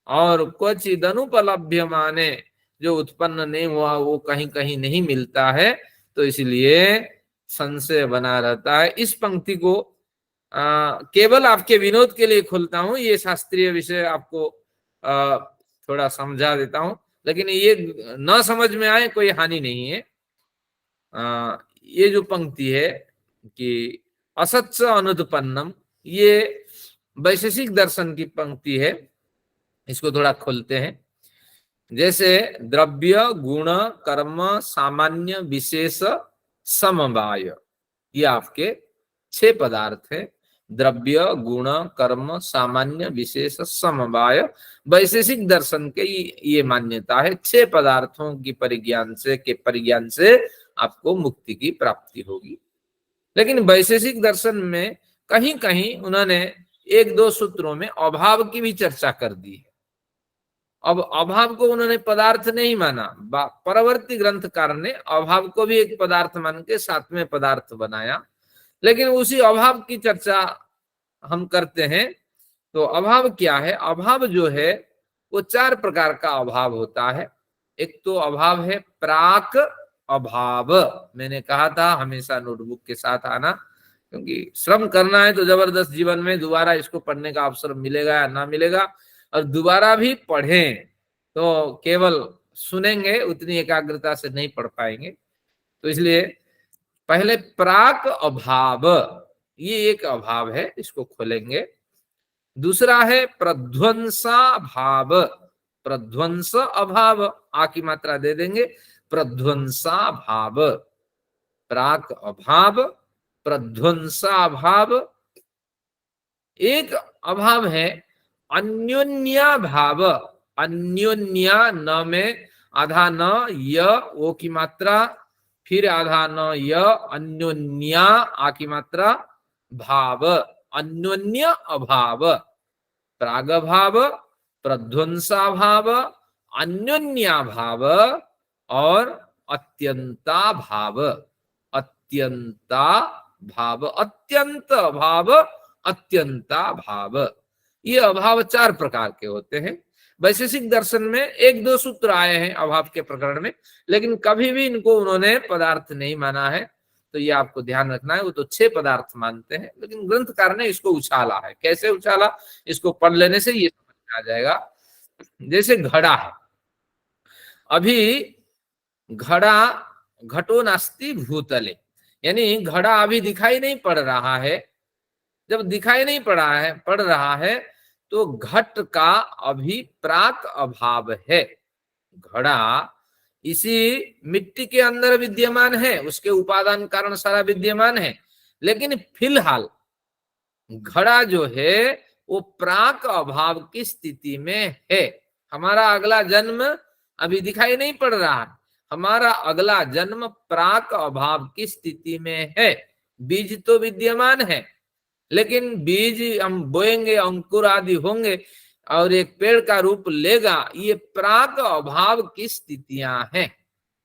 C: और क्वचिद अनुपलभ्यमाने, जो उत्पन्न नहीं हुआ वो कहीं कहीं नहीं मिलता है, तो इसलिए संशय बना रहता है। इस पंक्ति को केवल आपके विनोद के लिए खोलता हूं, ये शास्त्रीय विषय आपको थोड़ा समझा देता हूं, लेकिन ये न समझ में आए कोई हानि नहीं है। ये जो पंक्ति है कि असत्य अनुत्पन्नम, ये वैशेषिक दर्शन की पंक्ति है, इसको थोड़ा खोलते हैं। जैसे द्रव्य गुण कर्म सामान्य विशेष समवाय, ये आपके 6 पदार्थ हैं। द्रव्य गुण कर्म सामान्य विशेष समवाय, वैशेषिक दर्शन के ये मान्यता है, 6 पदार्थों की परिज्ञान से आपको मुक्ति की प्राप्ति होगी। लेकिन वैशेषिक दर्शन में कहीं कहीं उन्होंने 1-2 सूत्रों में अभाव की भी चर्चा कर दी है। अब अभाव को उन्होंने पदार्थ नहीं माना, परवर्ती ग्रंथकार ने अभाव को भी एक पदार्थ मान के 7वें पदार्थ बनाया, लेकिन उसी अभाव की चर्चा हम करते हैं। तो अभाव क्या है, अभाव जो है वो 4 प्रकार का अभाव होता है। एक तो अभाव है प्राक अभाव, मैंने कहा था हमेशा नोटबुक के साथ आना, क्योंकि श्रम करना है तो जबरदस्त जीवन में दोबारा इसको पढ़ने का अवसर मिलेगा या ना मिलेगा, और दोबारा भी पढ़ें तो केवल सुनेंगे, उतनी एकाग्रता से नहीं पढ़ पाएंगे। तो इसलिए पहले प्राक अभाव, ये एक अभाव है, इसको खोलेंगे। दूसरा है प्रध्वंसा भाव, प्रध्वंस अभाव, आ की मात्रा दे देंगे, प्रध्वंसा भाव, प्राक अभाव, प्रध्वंसा भाव। एक अभाव है अन्योन्या भाव, अन्योन्या न में आधा न य ओ की मात्रा, फिर आधा न य अन्योन्या आ की मात्रा भाव, अन्योन्य अभाव, प्रागभाव, प्रध्वंसा भाव, अन्योन्या भाव और अत्यंता भाव, अत्यंता भाव, अत्यंत भाव, अत्यंता भाव। ये अभाव चार प्रकार के होते हैं। वैशेषिक दर्शन में एक दो सूत्र आए हैं अभाव के प्रकरण में, लेकिन कभी भी इनको उन्होंने पदार्थ नहीं माना है, तो ये आपको ध्यान रखना है। वो तो 6 पदार्थ मानते हैं, लेकिन ग्रंथकार ने इसको उछाला है। कैसे उछाला, इसको पढ़ लेने से ये समझ में आ जाएगा। जैसे घड़ा है, अभी घड़ा घटो नास्ति भूतले, यानी घड़ा अभी दिखाई नहीं पड़ रहा है। जब दिखाई नहीं पड़ रहा है तो घट का अभी प्राक अभाव है। घड़ा इसी मिट्टी के अंदर विद्यमान है, उसके उपादान कारण सारा विद्यमान है, लेकिन फिलहाल घड़ा जो है वो प्राक अभाव की स्थिति में है। हमारा अगला जन्म अभी दिखाई नहीं पड़ रहा है, हमारा अगला जन्म प्राक अभाव की स्थिति में है। बीज तो विद्यमान है, लेकिन बीज हम बोएंगे, अंकुर आदि होंगे और एक पेड़ का रूप लेगा। ये प्राक अभाव की स्थितियां हैं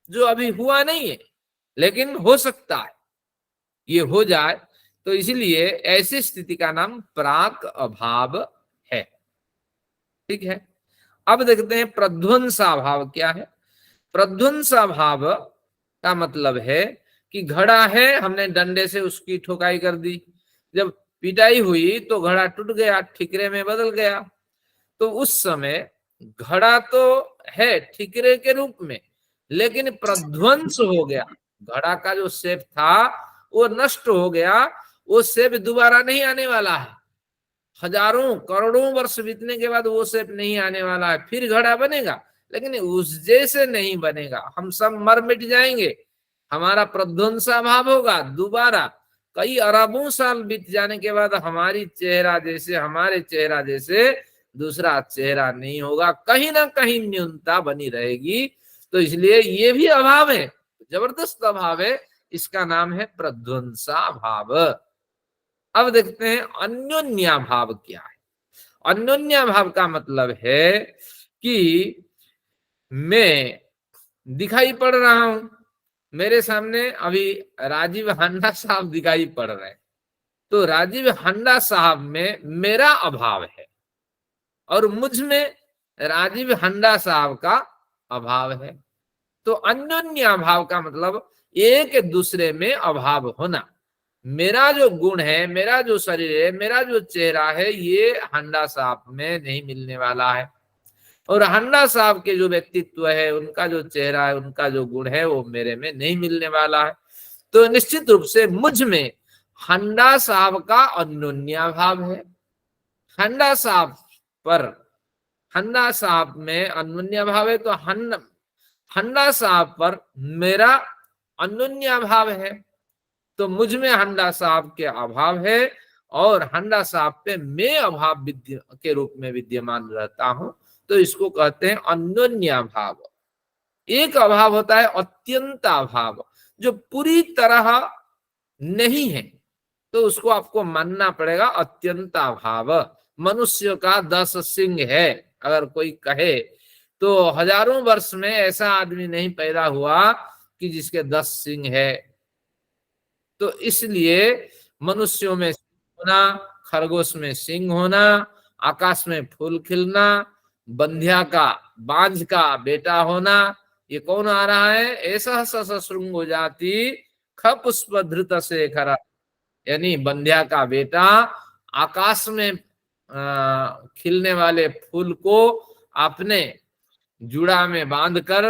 C: जो अभी हुआ नहीं है, लेकिन हो सकता है ये हो जाए। तो इसलिए ऐसी स्थिति का नाम प्राक अभाव है। ठीक है, अब देखते हैं प्रध्वंसा भाव क्या है। प्रध्वंसा भाव का मतलब है कि घड़ा है, हमने डंडे से उसकी ठोकाई कर दी, जब पिटाई हुई तो घड़ा टूट गया, ठिकरे में बदल गया। तो उस समय घड़ा तो है ठिकरे के रूप में, लेकिन प्रध्वंस हो गया। घड़ा का जो शेप था वो नष्ट हो गया, वो शेप दोबारा नहीं आने वाला है। हजारों करोड़ों वर्ष बीतने के बाद वो शेप नहीं आने वाला है। फिर घड़ा बनेगा, लेकिन उस जैसे नहीं बनेगा। हम सब मर मिट जाएंगे, हमारा प्रध्वंसा भाव होगा। दोबारा कई अरबों साल बीत जाने के बाद हमारी चेहरा जैसे, हमारे चेहरा जैसे दूसरा चेहरा नहीं होगा, कहीं ना कहीं न्यूनता बनी रहेगी। तो इसलिए ये भी अभाव है, जबरदस्त अभाव है, इसका नाम है प्रध्वंसा भाव। अब देखते हैं अन्योन्या भाव क्या है। अन्योन्या भाव का मतलब है कि मैं दिखाई पड़ रहा हूं, मेरे सामने अभी राजीव हांडा साहब दिखाई पड़ रहे हैं, तो राजीव हांडा साहब में मेरा अभाव है और मुझ में राजीव हांडा साहब का अभाव है। तो अन्योन्या भाव का मतलब एक दूसरे में अभाव होना। मेरा जो गुण है, मेरा जो शरीर है, मेरा जो चेहरा है, ये हांडा साहब में नहीं मिलने वाला है, और हांडा साहब के जो व्यक्तित्व है, उनका जो चेहरा है, उनका जो गुण है, वो मेरे में नहीं मिलने वाला है। तो निश्चित रूप से मुझ में हांडा साहब का अन्योन्या भाव है। हांडा साहब पर, हांडा साहब में अन्योन्या भाव है, तो हांडा साहब पर मेरा अन्योन्या भाव है। तो मुझ में हांडा साहब के अभाव है और हांडा साहब पे मैं अभाव के रूप में विद्यमान रहता हूं। तो इसको कहते हैं अन्योन्या भाव। एक अभाव होता है अत्यंता भाव, जो पूरी तरह नहीं है, तो उसको आपको मानना पड़ेगा अत्यंता भाव। मनुष्य का 10 सिंह है अगर कोई कहे, तो हजारों वर्ष में ऐसा आदमी नहीं पैदा हुआ कि जिसके 10 सिंह है। तो इसलिए मनुष्यों में होना, खरगोश में सिंह होना, आकाश में फूल खिलना, बंध्या का, बांझ का बेटा होना, ये कौन आ रहा है? ऐसा सशृंगो जाति ख पुष्प धृत शेखर, यानी बंध्या का बेटा आकाश में खिलने वाले फूल को अपने जुड़ा में बांधकर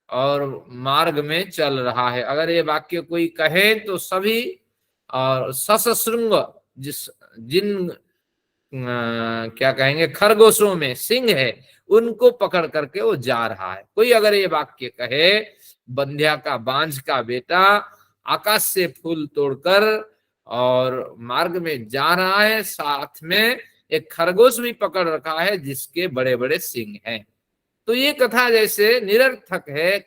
C: और मार्ग में चल रहा है। अगर ये वाक्य कोई कहे तो सभी और ससशृंग जिन क्या कहेंगे खरगोशों में सिंह है, उनको पकड़ करके वो जा रहा है। कोई अगर ये वाक्य कहे, बंध्या का बांझ का बेटा आकाश से फूल तोड़कर और मार्ग में जा रहा है, साथ में एक खरगोश भी पकड़ रखा है जिसके बड़े बड़े सिंग हैं, तो ये कथा जैसे निरर्थक है,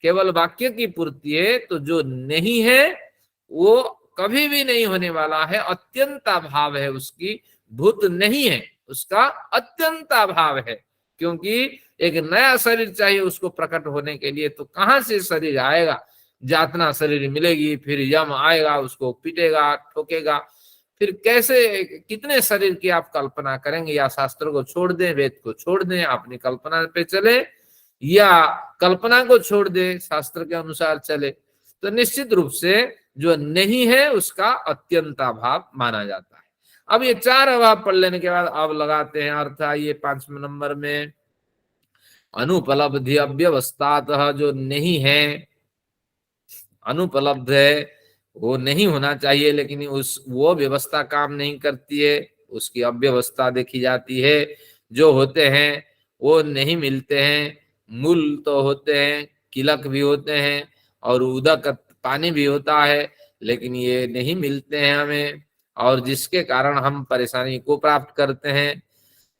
C: केवल वाक्य की पूर्ति है। तो जो नहीं है वो कभी भी नहीं होने वाला है, अत्यंत अभाव है उसकी, भूत नहीं है, उसका अत्यंत अभाव है। क्योंकि एक नया शरीर चाहिए उसको प्रकट होने के लिए, तो कहां से शरीर आएगा? यातना शरीर मिलेगी, फिर यम आएगा, उसको पीटेगा, ठोकेगा, फिर कैसे, कितने शरीर की आप कल्पना करेंगे? या शास्त्र को छोड़ दें, वेद को छोड़ दें, अपनी कल्पना पे चले, या कल्पना को छोड़ दे, शास्त्र के अनुसार चले। तो निश्चित रूप से जो नहीं है उसका अत्यंत अभाव माना जाता है। अब ये चार अभाव पढ़ लेने के बाद अब लगाते हैं अर्थ। ये 5वें नंबर में अनुपलब्धि अव्यवस्थातः, जो नहीं है, अनुपलब्ध है, वो नहीं होना चाहिए, लेकिन वो व्यवस्था काम नहीं करती है, उसकी अव्यवस्था देखी जाती है। जो होते हैं वो नहीं मिलते हैं, मूल तो होते हैं, किलक भी होते हैं और उदक पानी भी होता है, लेकिन ये नहीं मिलते हैं हमें, और जिसके कारण हम परेशानी को प्राप्त करते हैं।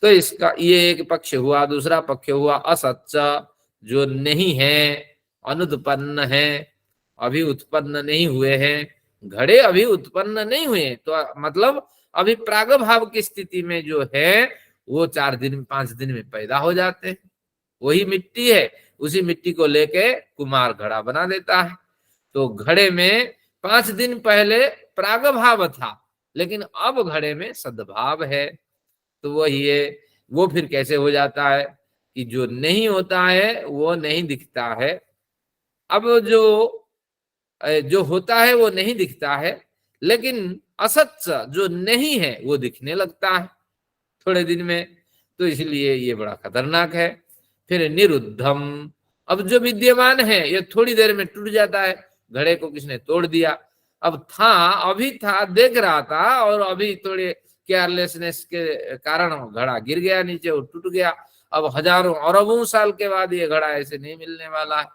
C: तो इसका ये एक पक्ष हुआ। दूसरा पक्ष हुआ असत्य, जो नहीं है, अनुत्पन्न है, अभी उत्पन्न नहीं हुए हैं, घड़े अभी उत्पन्न नहीं हुए, तो मतलब अभी प्रागभाव की स्थिति में जो है वो 4 दिन 5 दिन में पैदा हो जाते हैं। वही मिट्टी है, उसी मिट्टी को लेके कुम्हार घड़ा बना देता है। तो घड़े में 5 दिन पहले प्रागभाव था, लेकिन अब घड़े में सद्भाव है। तो वही है, वो फिर कैसे हो जाता है कि जो नहीं होता है वो नहीं दिखता है। अब जो होता है वो नहीं दिखता है, लेकिन असत्य जो नहीं है वो दिखने लगता है थोड़े दिन में। तो इसलिए ये बड़ा खतरनाक है। फिर निरुद्धम, अब जो विद्यमान है ये थोड़ी देर में टूट जाता है। घड़े को किसने तोड़ दिया? अब था, अभी था, देख रहा था, और अभी थोड़े केयरलेसनेस के कारण घड़ा गिर गया नीचे और टूट गया। अब हजारों अरबों साल के बाद ये घड़ा ऐसे नहीं मिलने वाला है।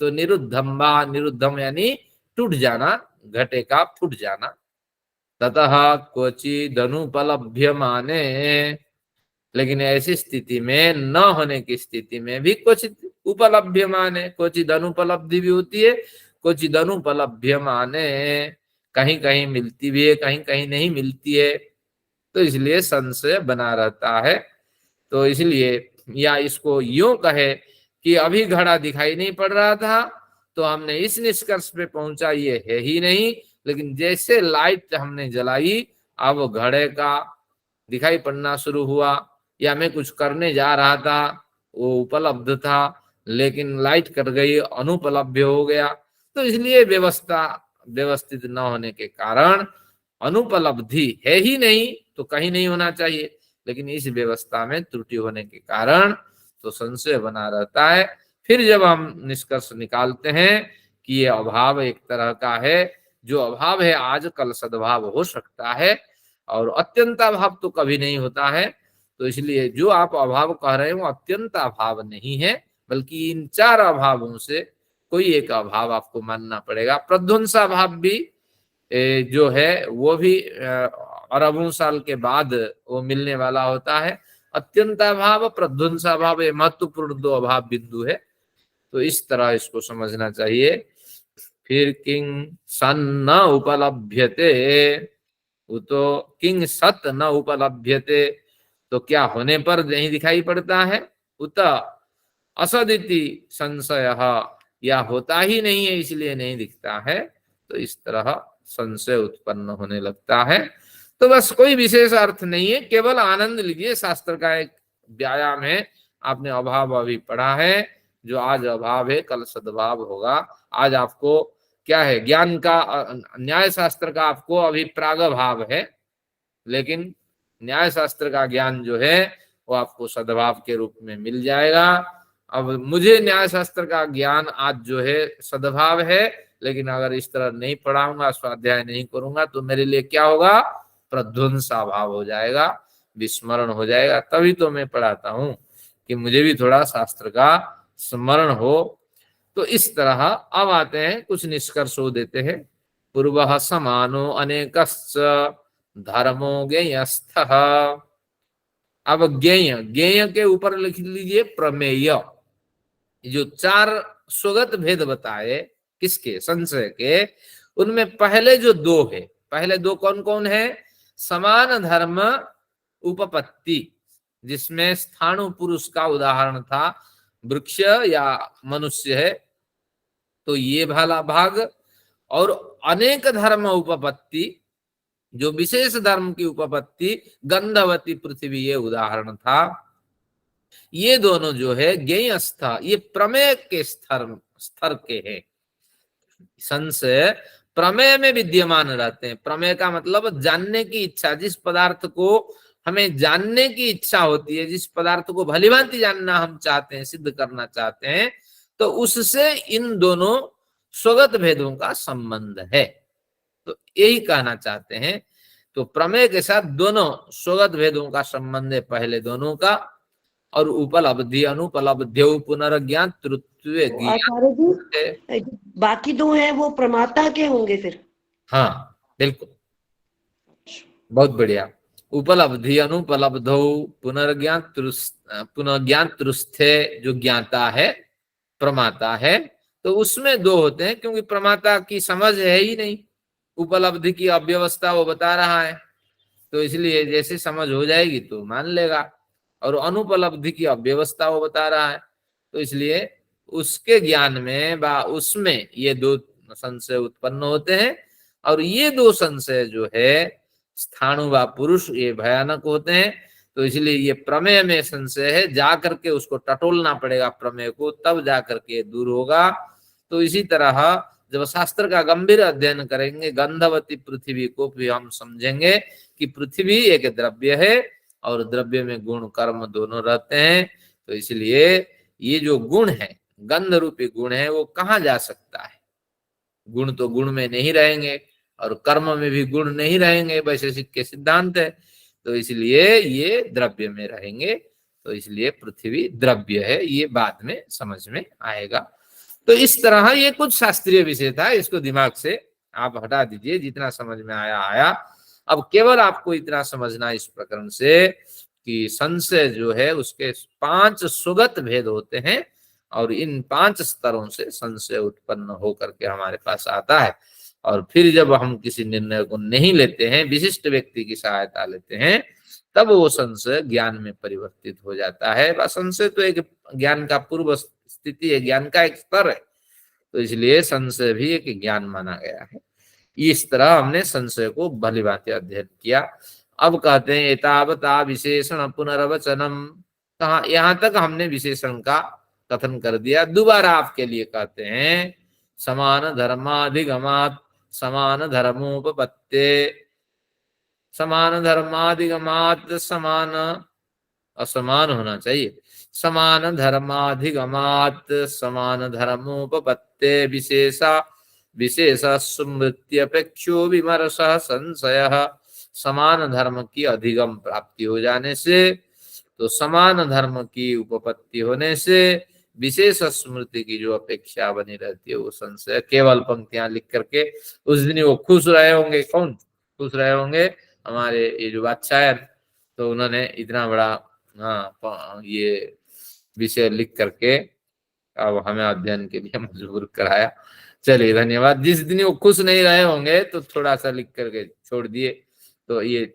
C: तो निरुद्धम वा, निरुद्धम यानी टूट जाना, घटे का फूट जाना। ततः क्वचिदनुपलभ्यमाने, लेकिन ऐसी स्थिति में, न होने की स्थिति में भी क्वचित उपलभ्यमाने, क्वचित अनुपलब्धि भी होती है, क्वचित अनुपलभ्यमाने, कहीं कहीं मिलती भी है, कहीं कहीं नहीं मिलती है। तो इसलिए संशय बना रहता है। तो इसलिए, या इसको यूं कहे कि अभी घड़ा दिखाई नहीं पड़ रहा था, तो हमने इस निष्कर्ष पे पहुंचा ये है ही नहीं, लेकिन जैसे लाइट हमने जलाई, अब घड़े का दिखाई पड़ना शुरू हुआ, या मैं कुछ करने जा रहा था, वो उपलब्ध था, लेकिन लाइट कट गई, अनुपलब्ध हो गया। तो इसलिए व्यवस्थित न होने के कारण अनुपलब्धि है ही नहीं, तो कहीं नहीं होना चाहिए, लेकिन इस व्यवस्था में त्रुटि होने के कारण तो संशय बना रहता है। फिर जब हम निष्कर्ष निकालते हैं कि ये अभाव एक तरह का है, जो अभाव है आज कल सद्भाव हो सकता है, और अत्यंत अभाव तो कभी नहीं होता है। तो इसलिए जो आप अभाव कह रहे हैं वो अत्यंत अभाव नहीं है, बल्कि इन 4 अभावों से कोई एक अभाव आपको मानना पड़ेगा। प्रध्वंसाभाव भी जो है वो भी अरबों साल के बाद वो मिलने वाला होता है। अत्यंत अभाव, प्रध्वंसाभाव, ये महत्वपूर्ण 2 अभाव बिंदु है। तो इस तरह इसको समझना चाहिए। फिर किंग सन न उपलभ्यते, वो तो किंग सत न उपलभ्यते, तो क्या होने पर नहीं दिखाई पड़ता है? उत असदिति संशय, या होता ही नहीं है इसलिए नहीं दिखता है। तो इस तरह संशय उत्पन्न होने लगता है। तो बस कोई विशेष अर्थ नहीं है, केवल आनंद लीजिए। शास्त्र का एक व्यायाम है। आपने अभाव अभी पढ़ा है, जो आज अभाव है कल सद्भाव होगा। आज आपको क्या है, ज्ञान का, न्याय शास्त्र का आपको अभी प्रागभाव है, लेकिन न्याय शास्त्र का ज्ञान जो है वो आपको सद्भाव के रूप में मिल जाएगा। अब मुझे न्याय शास्त्र का ज्ञान आज जो है सद्भाव है, लेकिन अगर इस तरह नहीं पढ़ाऊंगा, स्वाध्याय नहीं करूंगा, तो मेरे लिए क्या होगा, प्रध्वंसा भाव हो जाएगा, विस्मरण हो जाएगा। तभी तो मैं पढ़ाता हूं कि मुझे भी थोड़ा शास्त्र का स्मरण हो। तो इस तरह अब आते हैं कुछ निष्कर्ष देते हैं। पूर्व समानो अनेकश्च धर्मो ज्ञेयस्थः। अब ज्ञेय, ज्ञेय के ऊपर लिख लीजिए प्रमेय। जो 4 स्वगत भेद बताए किसके, संशय के, उनमें पहले जो 2 है, पहले 2 कौन कौन है, समान धर्म उपपत्ति, जिसमें स्थाणु पुरुष का उदाहरण था, वृक्ष या मनुष्य है, तो ये वाला भाग, और अनेक धर्म उपपत्ति, जो विशेष धर्म की उपपत्ति, गंधवती पृथ्वी, ये उदाहरण था। ये दोनों जो है ज्ञेयस्थ, ये प्रमेय के स्तर के हैं। संशय प्रमेय में विद्यमान रहते हैं। प्रमेय का मतलब जानने की इच्छा, जिस पदार्थ को हमें जानने की इच्छा होती है, जिस पदार्थ को भलीभांति जानना हम चाहते हैं, सिद्ध करना चाहते हैं, तो उससे इन दोनों स्वगत भेदों का संबंध है। तो यही कहना चाहते हैं। तो प्रमेय के साथ दोनों स्वगत भेदों का संबंध है, पहले दोनों का। और उपलब्धि अनुपलब्ध्यो पुनर्ज्ञान तृत्व
B: आचार्य जी, बाकी 2 हैं वो प्रमाता के होंगे फिर?
C: हाँ बिल्कुल, बहुत बढ़िया। उपलब्धि अनुपलब्धो पुनर्ज्ञान तृस्थे, जो ज्ञाता है, प्रमाता है, तो उसमें 2 होते हैं, क्योंकि प्रमाता की समझ है ही नहीं, उपलब्धि की अव्यवस्था वो बता रहा है, तो इसलिए जैसे समझ हो जाएगी तो मान लेगा, और अनुपलब्धि की अव्यवस्था वो बता रहा है, तो इसलिए उसके ज्ञान में बा उसमें ये 2 संशय उत्पन्न होते हैं। और ये 2 संशय जो है, स्थाणु व पुरुष, ये भयानक होते हैं। तो इसलिए ये प्रमेय में संशय है, जाकर के उसको टटोलना पड़ेगा प्रमेय को, तब जाकर के दूर होगा। तो इसी तरह जब शास्त्र का गंभीर अध्ययन करेंगे, गंधवती पृथ्वी को भी हम समझेंगे कि पृथ्वी एक द्रव्य है, और द्रव्य में गुण कर्म दोनों रहते हैं। तो इसलिए ये जो गुण है, गंध रूपी गुण है, वो कहाँ जा सकता है, गुण तो गुण में नहीं रहेंगे, और कर्म में भी गुण नहीं रहेंगे, वैशेषिक के सिद्धांत है। तो इसलिए ये द्रव्य में रहेंगे, तो इसलिए पृथ्वी द्रव्य है, ये बाद में समझ में आएगा। तो इस तरह ये कुछ शास्त्रीय विषय था, इसको दिमाग से आप हटा दीजिए, जितना समझ में आया आया। अब केवल आपको इतना समझना इस प्रकरण से कि संशय जो है उसके 5 स्वगत भेद होते हैं, और इन 5 स्तरों से संशय उत्पन्न होकर के हमारे पास आता है। और फिर जब हम किसी निर्णय को नहीं लेते हैं, विशिष्ट व्यक्ति की सहायता लेते हैं, तब वो संशय ज्ञान में परिवर्तित हो जाता है। बस संशय तो एक ज्ञान का पूर्व स्थिति है, ज्ञान का एक स्तर है, तो इसलिए संशय भी एक ज्ञान माना गया है। इस तरह हमने संशय को भली भांति अध्ययन किया। अब कहते हैं एतावता विशेषण पुनर्वचनम, कहा यहां तक हमने विशेषण का कथन कर दिया। दोबारा आपके लिए कहते हैं समान धर्माधिगमात समान धर्मोपपत्ते, समान धर्माधिगमात, समान असमान होना चाहिए, समान धर्माधिगमात समान धर्मोपपत्ते विशेषा विशेष स्मृत्यपेक्षो विमर्श संशय। समान धर्म की अधिगम प्राप्ति हो जाने से, तो समान धर्म की उपपत्ति होने से विशेष स्मृति की जो अपेक्षा बनी रहती है वो संशय। केवल पंक्तियां लिख करके उस दिन वो खुश रहे होंगे, कौन खुश रहे होंगे, हमारे ये जो वात्सायन, तो उन्होंने इतना बड़ा ये विषय लिख करके अब हमें अध्ययन के लिए मजबूर कराया। चलिए धन्यवाद। जिस दिन वो खुश नहीं रहे होंगे तो थोड़ा सा लिख करके छोड़ दिए। तो ये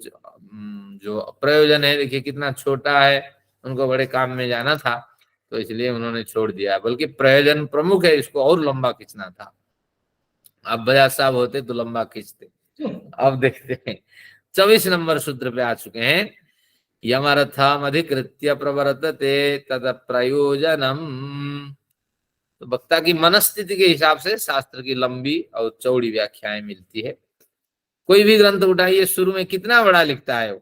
C: जो प्रयोजन है देखिए कितना छोटा है, उनको बड़े काम में जाना था तो इसलिए उन्होंने छोड़ दिया, बल्कि प्रयोजन प्रमुख है, इसको और लंबा खींचना था। अब बजाज साहब होते तो लंबा खींचते। अब देखते हैं 24 नंबर सूत्र पे आ चुके हैं। यमर्थम अधिकृत्य प्रवर्तते तद प्रयोजनम। तो वक्ता की मनस्थिति के हिसाब से शास्त्र की लंबी और चौड़ी व्याख्याएं मिलती है। कोई भी ग्रंथ उठाइए, शुरू में कितना बड़ा लिखता है वो,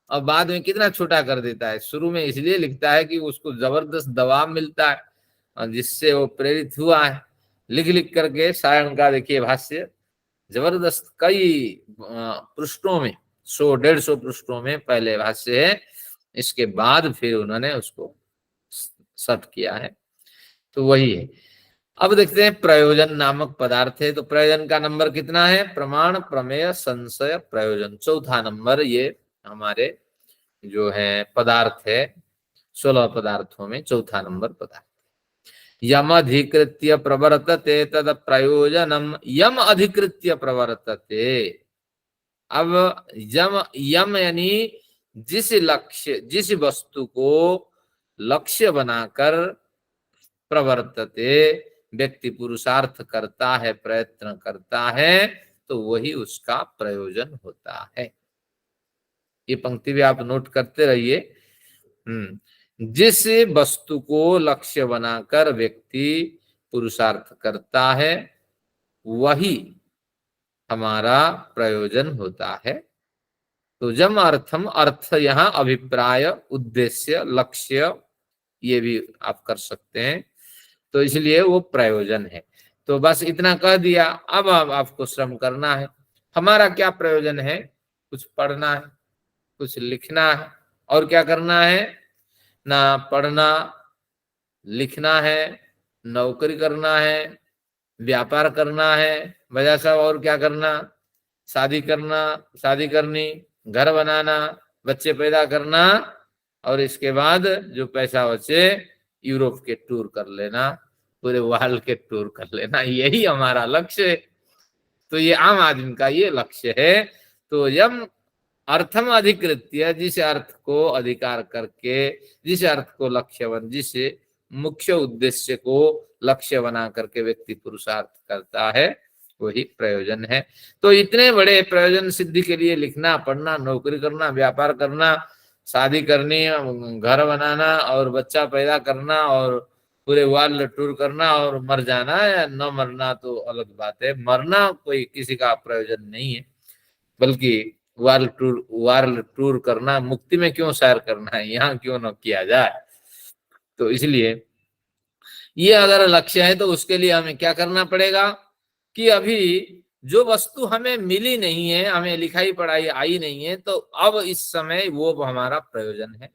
C: और बाद में कितना छोटा कर देता है। शुरू में इसलिए लिखता है कि उसको जबरदस्त दबाव मिलता है, जिससे वो प्रेरित हुआ है, लिख लिख करके सायण का देखिए भाष्य जबरदस्त, कई पृष्ठों में, 100-150 पृष्ठों में पहले भाष्य है, इसके बाद फिर उन्होंने उसको सट किया है। तो वही है। अब देखते हैं प्रयोजन नामक पदार्थ है। तो प्रयोजन का नंबर कितना है? प्रमाण, प्रमेय, संशय, प्रयोजन, चौथा नंबर ये हमारे जो है पदार्थ है। 16 पदार्थों में चौथा नंबर पदार्थ। यम अधिकृत्य प्रवर्तते तद प्रयोजनम यम अधिकृत्य प्रवर्तते। अब यम यानी जिस लक्ष्य, जिस वस्तु को लक्ष्य बनाकर प्रवर्तते, व्यक्ति पुरुषार्थ करता है, प्रयत्न करता है, तो वही उसका प्रयोजन होता है। ये पंक्ति भी आप नोट करते रहिए। जिस वस्तु को लक्ष्य बनाकर व्यक्ति पुरुषार्थ करता है वही हमारा प्रयोजन होता है। तो जम अर्थम, अर्थ यहाँ अभिप्राय, उद्देश्य, लक्ष्य, ये भी आप कर सकते हैं। तो इसलिए वो प्रयोजन है। तो बस इतना कह दिया। अब आपको श्रम करना है। हमारा क्या प्रयोजन है? कुछ पढ़ना है, कुछ लिखना है, और क्या करना है? ना पढ़ना लिखना है, नौकरी करना है, व्यापार करना है, वजह साहब, और क्या करना? शादी करना, शादी करनी, घर बनाना, बच्चे पैदा करना, और इसके बाद जो पैसा बचे यूरोप के टूर कर लेना, पूरे वर्ल्ड के टूर कर लेना, यही हमारा लक्ष्य है। तो ये आम आदमी का ये लक्ष्य है। तो यम अर्थम अधिकृत्य, जिस अर्थ को अधिकार करके, जिस अर्थ को लक्ष्य बन, जिस मुख्य उद्देश्य को लक्ष्य बना करके व्यक्ति पुरुषार्थ करता है, वही प्रयोजन है। तो इतने बड़े प्रयोजन सिद्धि के लिए लिखना, पढ़ना, नौकरी करना, व्यापार करना, शादी करनी, घर बनाना और बच्चा पैदा करना और पूरे वर्ल्ड टूर करना और मर जाना या न मरना तो अलग बात है। मरना कोई किसी का प्रयोजन नहीं है, बल्कि वर्ल्ड टूर करना, मुक्ति में क्यों सैर करना है, यहाँ क्यों न किया जाए। तो इसलिए ये अगर लक्ष्य है तो उसके लिए हमें क्या करना पड़ेगा कि अभी जो वस्तु हमें मिली नहीं है, हमें लिखाई पढ़ाई आई नहीं है, तो अब इस समय वो हमारा प्रयोजन है।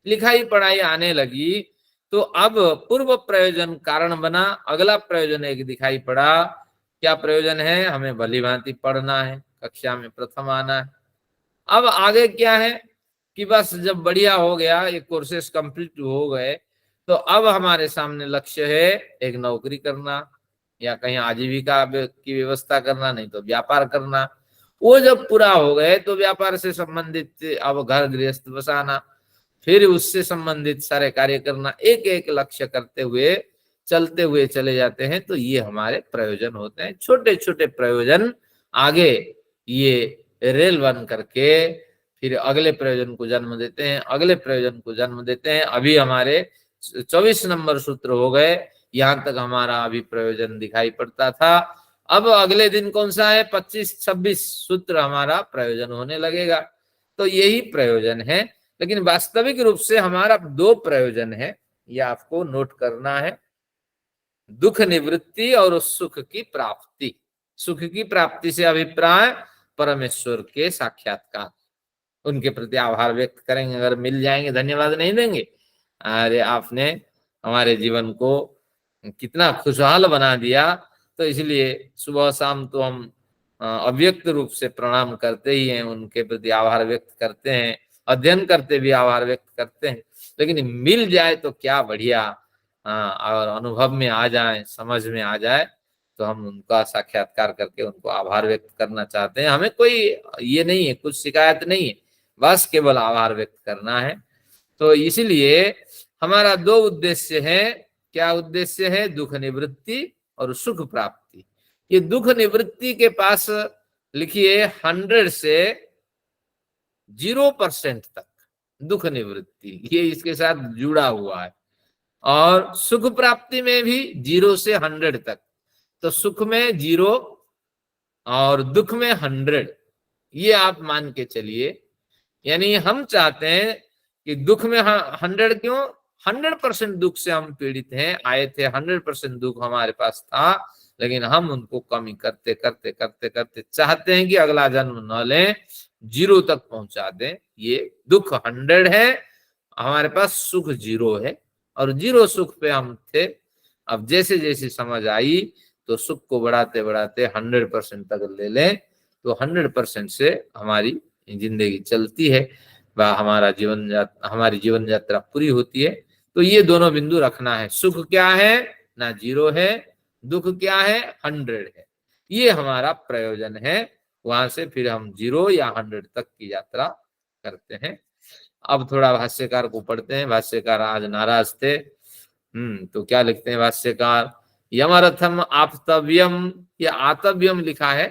C: लिखाई पढ़ाई आने लगी तो अब पूर्व प्रयोजन कारण बना, अगला प्रयोजन एक दिखाई पड़ा। क्या प्रयोजन है? हमें भली भांति पढ़ना है, कक्षा में प्रथम आना है। अब आगे क्या है कि बस जब बढ़िया हो गया, ये कोर्सेस कंप्लीट हो गए, तो अब हमारे सामने लक्ष्य है एक नौकरी करना या कहीं आजीविका की व्यवस्था करना, नहीं तो व्यापार करना। वो जब पूरा हो गए तो व्यापार से संबंधित अब घर गृहस्थ बसाना, फिर उससे संबंधित सारे कार्य करना, एक एक लक्ष्य करते हुए चलते हुए चले जाते हैं। तो ये हमारे प्रयोजन होते हैं। छोटे छोटे प्रयोजन आगे ये रेल बन करके फिर अगले प्रयोजन को जन्म देते हैं, अगले प्रयोजन को जन्म देते हैं। अभी हमारे 24 नंबर सूत्र हो गए, यहाँ तक हमारा अभी प्रयोजन दिखाई पड़ता था। अब अगले दिन कौन सा है? 25-26 सूत्र हमारा प्रयोजन होने लगेगा। तो यही प्रयोजन है। लेकिन वास्तविक रूप से हमारा 2 प्रयोजन है, यह आपको नोट करना है। दुख निवृत्ति और सुख की प्राप्ति। सुख की प्राप्ति से अभिप्राय परमेश्वर के साक्षात्कार, उनके प्रति आभार व्यक्त करेंगे। अगर मिल जाएंगे धन्यवाद नहीं देंगे, अरे आपने हमारे जीवन को कितना खुशहाल बना दिया। तो इसलिए सुबह शाम तो हम अव्यक्त रूप से प्रणाम करते ही हैं, उनके प्रति आभार व्यक्त करते हैं, अध्ययन करते भी आभार व्यक्त करते हैं। लेकिन मिल जाए तो क्या बढ़िया, और अनुभव में आ जाए, समझ में आ जाए, तो हम उनका साक्षात्कार करके उनको आभार व्यक्त करना चाहते हैं। हमें कोई ये नहीं है, कुछ शिकायत नहीं है, बस केवल आभार व्यक्त करना है। तो इसलिए हमारा 2 उद्देश्य है। क्या उद्देश्य है? दुख निवृत्ति और सुख प्राप्ति। ये दुख निवृत्ति के पास लिखिए 100 से 0% तक दुख निवृत्ति, ये इसके साथ जुड़ा हुआ है। और सुख प्राप्ति में भी 0 से 100 तक। तो सुख में 0 और दुख में 100, ये आप मान के चलिए। यानी हम चाहते हैं कि दुख में 100 क्यों? 100% दुख से हम पीड़ित हैं, आए थे 100% दुख हमारे पास था, लेकिन हम उनको कमी करते करते करते करते चाहते हैं कि अगला जन्म न लें, 0 तक पहुंचा दें। ये दुख 100 है, हमारे पास सुख 0 है, और 0 सुख पे हम थे। अब जैसे जैसे समझ आई तो सुख को बढ़ाते बढ़ाते 100% तक ले लें, तो 100% से हमारी जिंदगी चलती है, वह हमारी जीवन यात्रा पूरी होती है। तो ये दोनों बिंदु रखना है, सुख क्या है ना 0 है, दुख क्या है 100 है, ये हमारा प्रयोजन है। वहां से फिर हम 0 या 100 तक की यात्रा करते हैं। अब थोड़ा भाष्यकार को पढ़ते हैं। भाष्यकार आज नाराज थे। तो क्या लिखते हैं भाष्यकार, यमरथम आप्तव्यम, या आतव्यम लिखा है,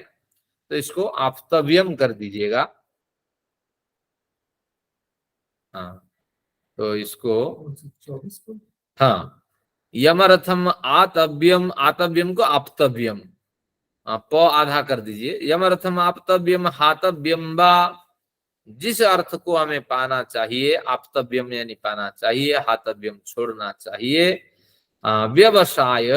C: तो इसको आप्तव्यम कर दीजिएगा। हाँ, तो इसको 24 को, हाँ, यमरथम आतव्यम, आतव्यम को आप्तव्यम, प आधा कर दीजिए। यमरथम आप्तव्यम हातव्यम वा, जिस अर्थ को हमें पाना चाहिए, आप्तव्यम यानी पाना चाहिए, हातव्यम छोड़ना चाहिए। व्यवसाय,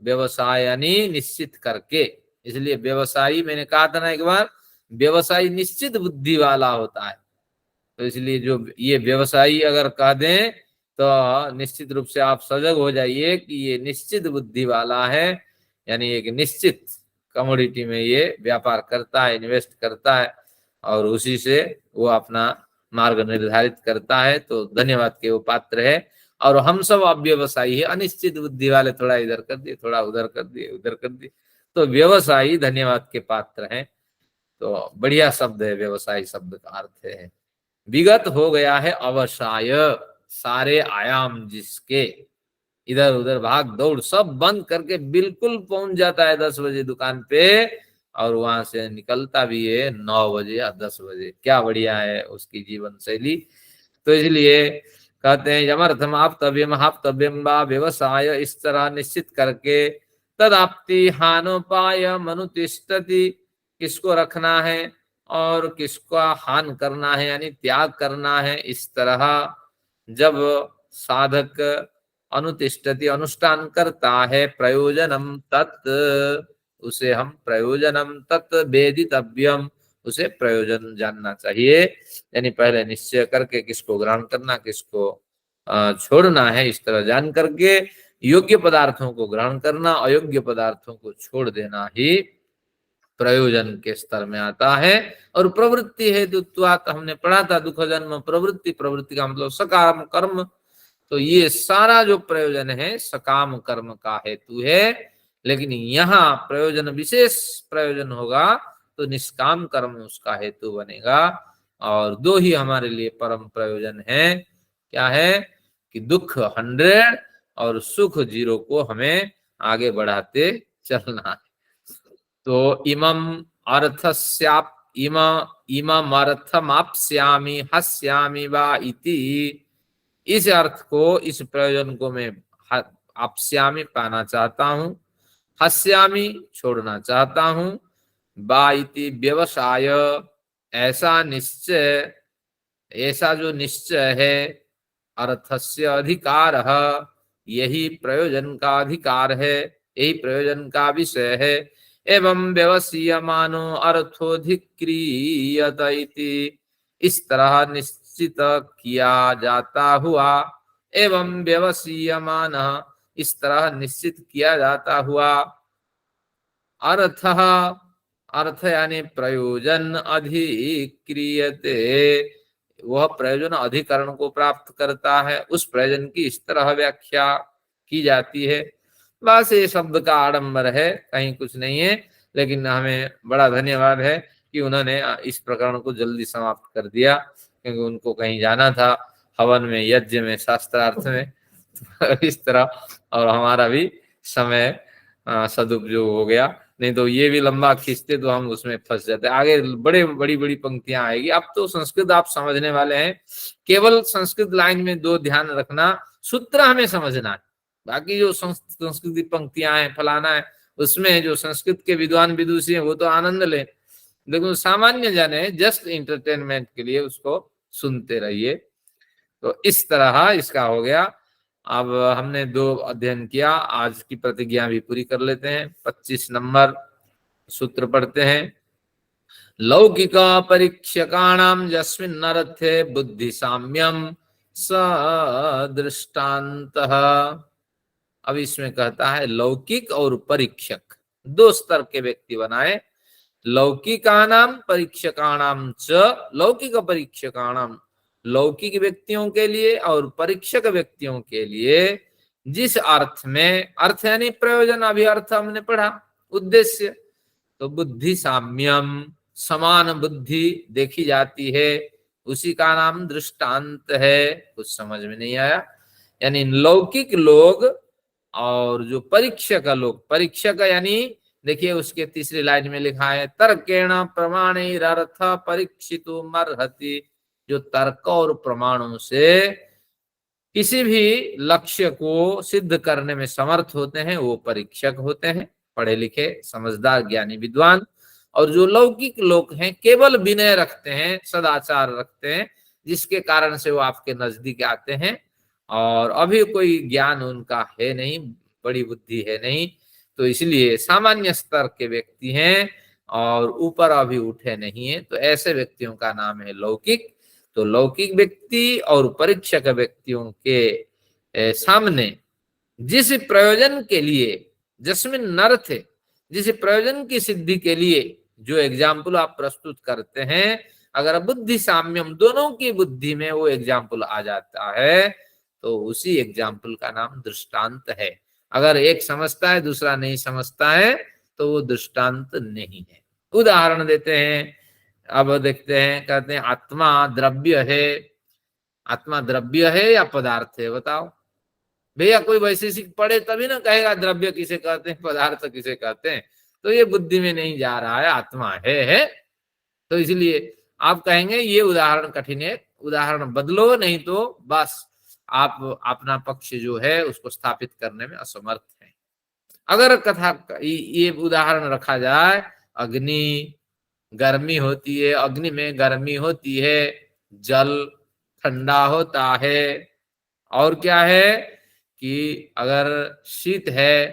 C: व्यवसाय यानी निश्चित करके, इसलिए व्यवसायी मैंने कहा था ना एक बार, व्यवसायी निश्चित बुद्धि वाला होता है। तो इसलिए जो ये व्यवसायी अगर कह दें तो निश्चित रूप से आप सजग हो जाइए कि ये निश्चित बुद्धि वाला है, यानी एक निश्चित कमोडिटी में ये व्यापार करता है, इन्वेस्ट करता है, और उसी से वो अपना मार्ग निर्धारित करता है। तो धन्यवाद के वो पात्र है। और हम सब अव्यवसायी है, अनिश्चित बुद्धि वाले, थोड़ा इधर कर दिए, थोड़ा उधर कर दिए, उधर कर दिए, तो व्यवसायी धन्यवाद के पात्र हैं। तो बढ़िया शब्द है, व्यवसायी शब्द का अर्थ है विगत हो गया है अवसाय, सारे आयाम जिसके, इधर उधर भाग दौड़ सब बंद करके बिल्कुल पहुंच जाता है 10 बजे दुकान पे, और वहां से निकलता भी है 9 बजे या 10 बजे। क्या बढ़िया है उसकी जीवन शैली। तो इसलिए कहते हैं यमर्थम आप्तव्यम हाप्तव्यम वा व्यवसाय, इस तरह निश्चित करके तदाप्ति हानोपाय मनुतिष्ठति, किसको रखना है और किसका हान करना है यानी त्याग करना है। इस तरह जब साधक अनुतिष्ठति अनुष्ठान करता है, प्रयोजनम तत्, उसे हम प्रयोजनम तत् वेदितव्यम, उसे प्रयोजन जानना चाहिए। यानी पहले निश्चय करके किसको ग्रहण करना, किसको छोड़ना है, इस तरह जान करके योग्य पदार्थों को ग्रहण करना, अयोग्य पदार्थों को छोड़ देना ही प्रयोजन के स्तर में आता है। और प्रवृत्ति हेतुत्वात्, हमने पढ़ा था दुख जन्म प्रवृत्ति, प्रवृत्ति का मतलब सकाम कर्म। तो ये सारा जो प्रयोजन है सकाम कर्म का हेतु है, लेकिन यहाँ प्रयोजन विशेष प्रयोजन होगा तो निष्काम कर्म उसका हेतु बनेगा। और 2 ही हमारे लिए परम प्रयोजन है, क्या है कि दुख 100 और सुख 0 को हमें आगे बढ़ाते चलना है। तो इमम अर्थस्याप इमम अर्थमाप्स्यामि हस्यामि वा इति, इस अर्थ को, इस प्रयोजन को मैं आप्स्यामि पाना चाहता हूँ, हस्यामि छोड़ना चाहता हूँ, वा इति व्यवसाय, ऐसा निश्चय, ऐसा जो निश्चय है, अर्थस्य अधिकार है, यही प्रयोजन का अधिकार है, यही प्रयोजन का विषय है। एवं व्यवसीयमानो अर्थोधिक्रियत इति, इस तरह निश्चित किया जाता हुआ, एवं व्यवसीयमान, इस तरह निश्चित किया जाता हुआ, अर्थ, अर्थ यानी प्रयोजन, अधिक्रियते, वह प्रयोजन अधिकरण को प्राप्त करता है, उस प्रयोजन की इस तरह व्याख्या की जाती है। बस ये शब्द का आडंबर है, कहीं कुछ नहीं है, लेकिन हमें बड़ा धन्यवाद है कि उन्होंने इस प्रकरण को जल्दी समाप्त कर दिया, क्योंकि उनको कहीं जाना था, हवन में, यज्ञ में, शास्त्रार्थ में, इस तरह, और हमारा भी समय सदुपयोग हो गया। नहीं तो ये भी लंबा खींचते तो हम उसमें फंस जाते। आगे बड़ी बड़ी पंक्तियां आएगी। अब तो संस्कृत आप समझने वाले हैं, केवल संस्कृत लाइन में 2 ध्यान रखना, सूत्र हमें समझना है, बाकी जो संस्कृत पंक्तियां हैं फलाना है, उसमें जो संस्कृत के विद्वान विदुषी हैं वो तो आनंद ले, लेकिन सामान्य जाने जस्ट इंटरटेनमेंट के लिए उसको सुनते रहिए। तो इस तरह इसका हो गया। अब हमने 2 अध्ययन किया, आज की प्रतिज्ञा भी पूरी कर लेते हैं। 25 नंबर सूत्र पढ़ते हैं। लौकिक परीक्षकाणाम यस्मिन्नर्थे बुद्धि साम्यम सदृष्टान्तः। अब इसमें कहता है लौकिक और परीक्षक 2 स्तर के व्यक्ति बनाए। लौकिकानाम परीक्षकाणाम च, लौकिक परीक्षकाणाम, लौकिक व्यक्तियों के लिए और परीक्षक व्यक्तियों के लिए, जिस अर्थ में, अर्थ यानी प्रयोजन, अभी अर्थ हमने पढ़ा, उद्देश्य, तो बुद्धि साम्यम, समान बुद्धि देखी जाती है, उसी का नाम दृष्टांत है। कुछ समझ में नहीं आया? यानी लौकिक लोग और जो परीक्षक लोग, परीक्षक यानी देखिए उसके तीसरी लाइन में लिखा है तर्केण प्रमाणैरर्थ परीक्षितुमर्हति, जो तर्क और प्रमाणों से किसी भी लक्ष्य को सिद्ध करने में समर्थ होते हैं वो परीक्षक होते हैं, पढ़े लिखे समझदार ज्ञानी विद्वान। और जो लौकिक लोग हैं केवल विनय रखते हैं, सदाचार रखते हैं, जिसके कारण से वो आपके नजदीक आते हैं और अभी कोई ज्ञान उनका है नहीं, बड़ी बुद्धि है नहीं, तो इसलिए सामान्य स्तर के व्यक्ति हैं और ऊपर अभी उठे नहीं है, तो ऐसे व्यक्तियों का नाम है लौकिक। तो लौकिक व्यक्ति और परीक्षक व्यक्तियों के सामने जिस प्रयोजन के लिए, जिसमें नर थे, जिस प्रयोजन की सिद्धि के लिए जो एग्जाम्पल आप प्रस्तुत करते हैं, अगर बुद्धि साम्यम, दोनों की बुद्धि में वो एग्जाम्पल आ जाता है, तो उसी एग्जाम्पल का नाम दृष्टांत है। अगर एक समझता है दूसरा नहीं समझता है तो वो दृष्टांत नहीं है। उदाहरण देते हैं, अब देखते हैं, कहते हैं आत्मा द्रव्य है। आत्मा द्रव्य है या पदार्थ है? बताओ भैया, कोई वैशेषिक पढ़े तभी ना कहेगा द्रव्य किसे कहते हैं, पदार्थ किसे कहते हैं। तो ये बुद्धि में नहीं जा रहा है, आत्मा है। तो इसलिए आप कहेंगे ये उदाहरण कठिन है, उदाहरण बदलो, नहीं तो बस आप अपना पक्ष जो है उसको स्थापित करने में असमर्थ हैं। अगर कथा ये उदाहरण रखा जाए, अग्नि, गर्मी होती है, अग्नि में गर्मी होती है, जल ठंडा होता है, और क्या है कि अगर शीत है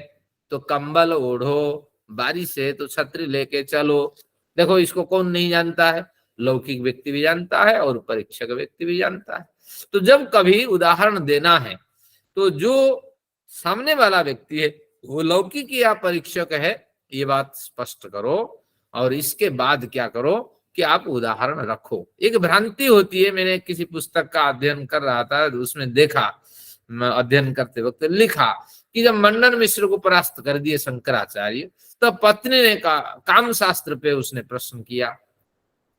C: तो कंबल ओढ़ो, बारिश है तो छतरी लेके चलो। देखो इसको कौन नहीं जानता है? लौकिक व्यक्ति भी जानता है और परीक्षक व्यक्ति भी जानता है। तो जब कभी उदाहरण देना है तो जो सामने वाला व्यक्ति है वो लौकिक या परीक्षक है, ये बात स्पष्ट करो। और इसके बाद क्या करो कि आप उदाहरण रखो। एक भ्रांति होती है, मैंने किसी पुस्तक का अध्ययन कर रहा था, उसमें देखा, अध्ययन करते वक्त लिखा कि जब मंडन मिश्र को परास्त कर दिए शंकराचार्य, तब पत्नी ने काम शास्त्र पे उसने प्रश्न किया।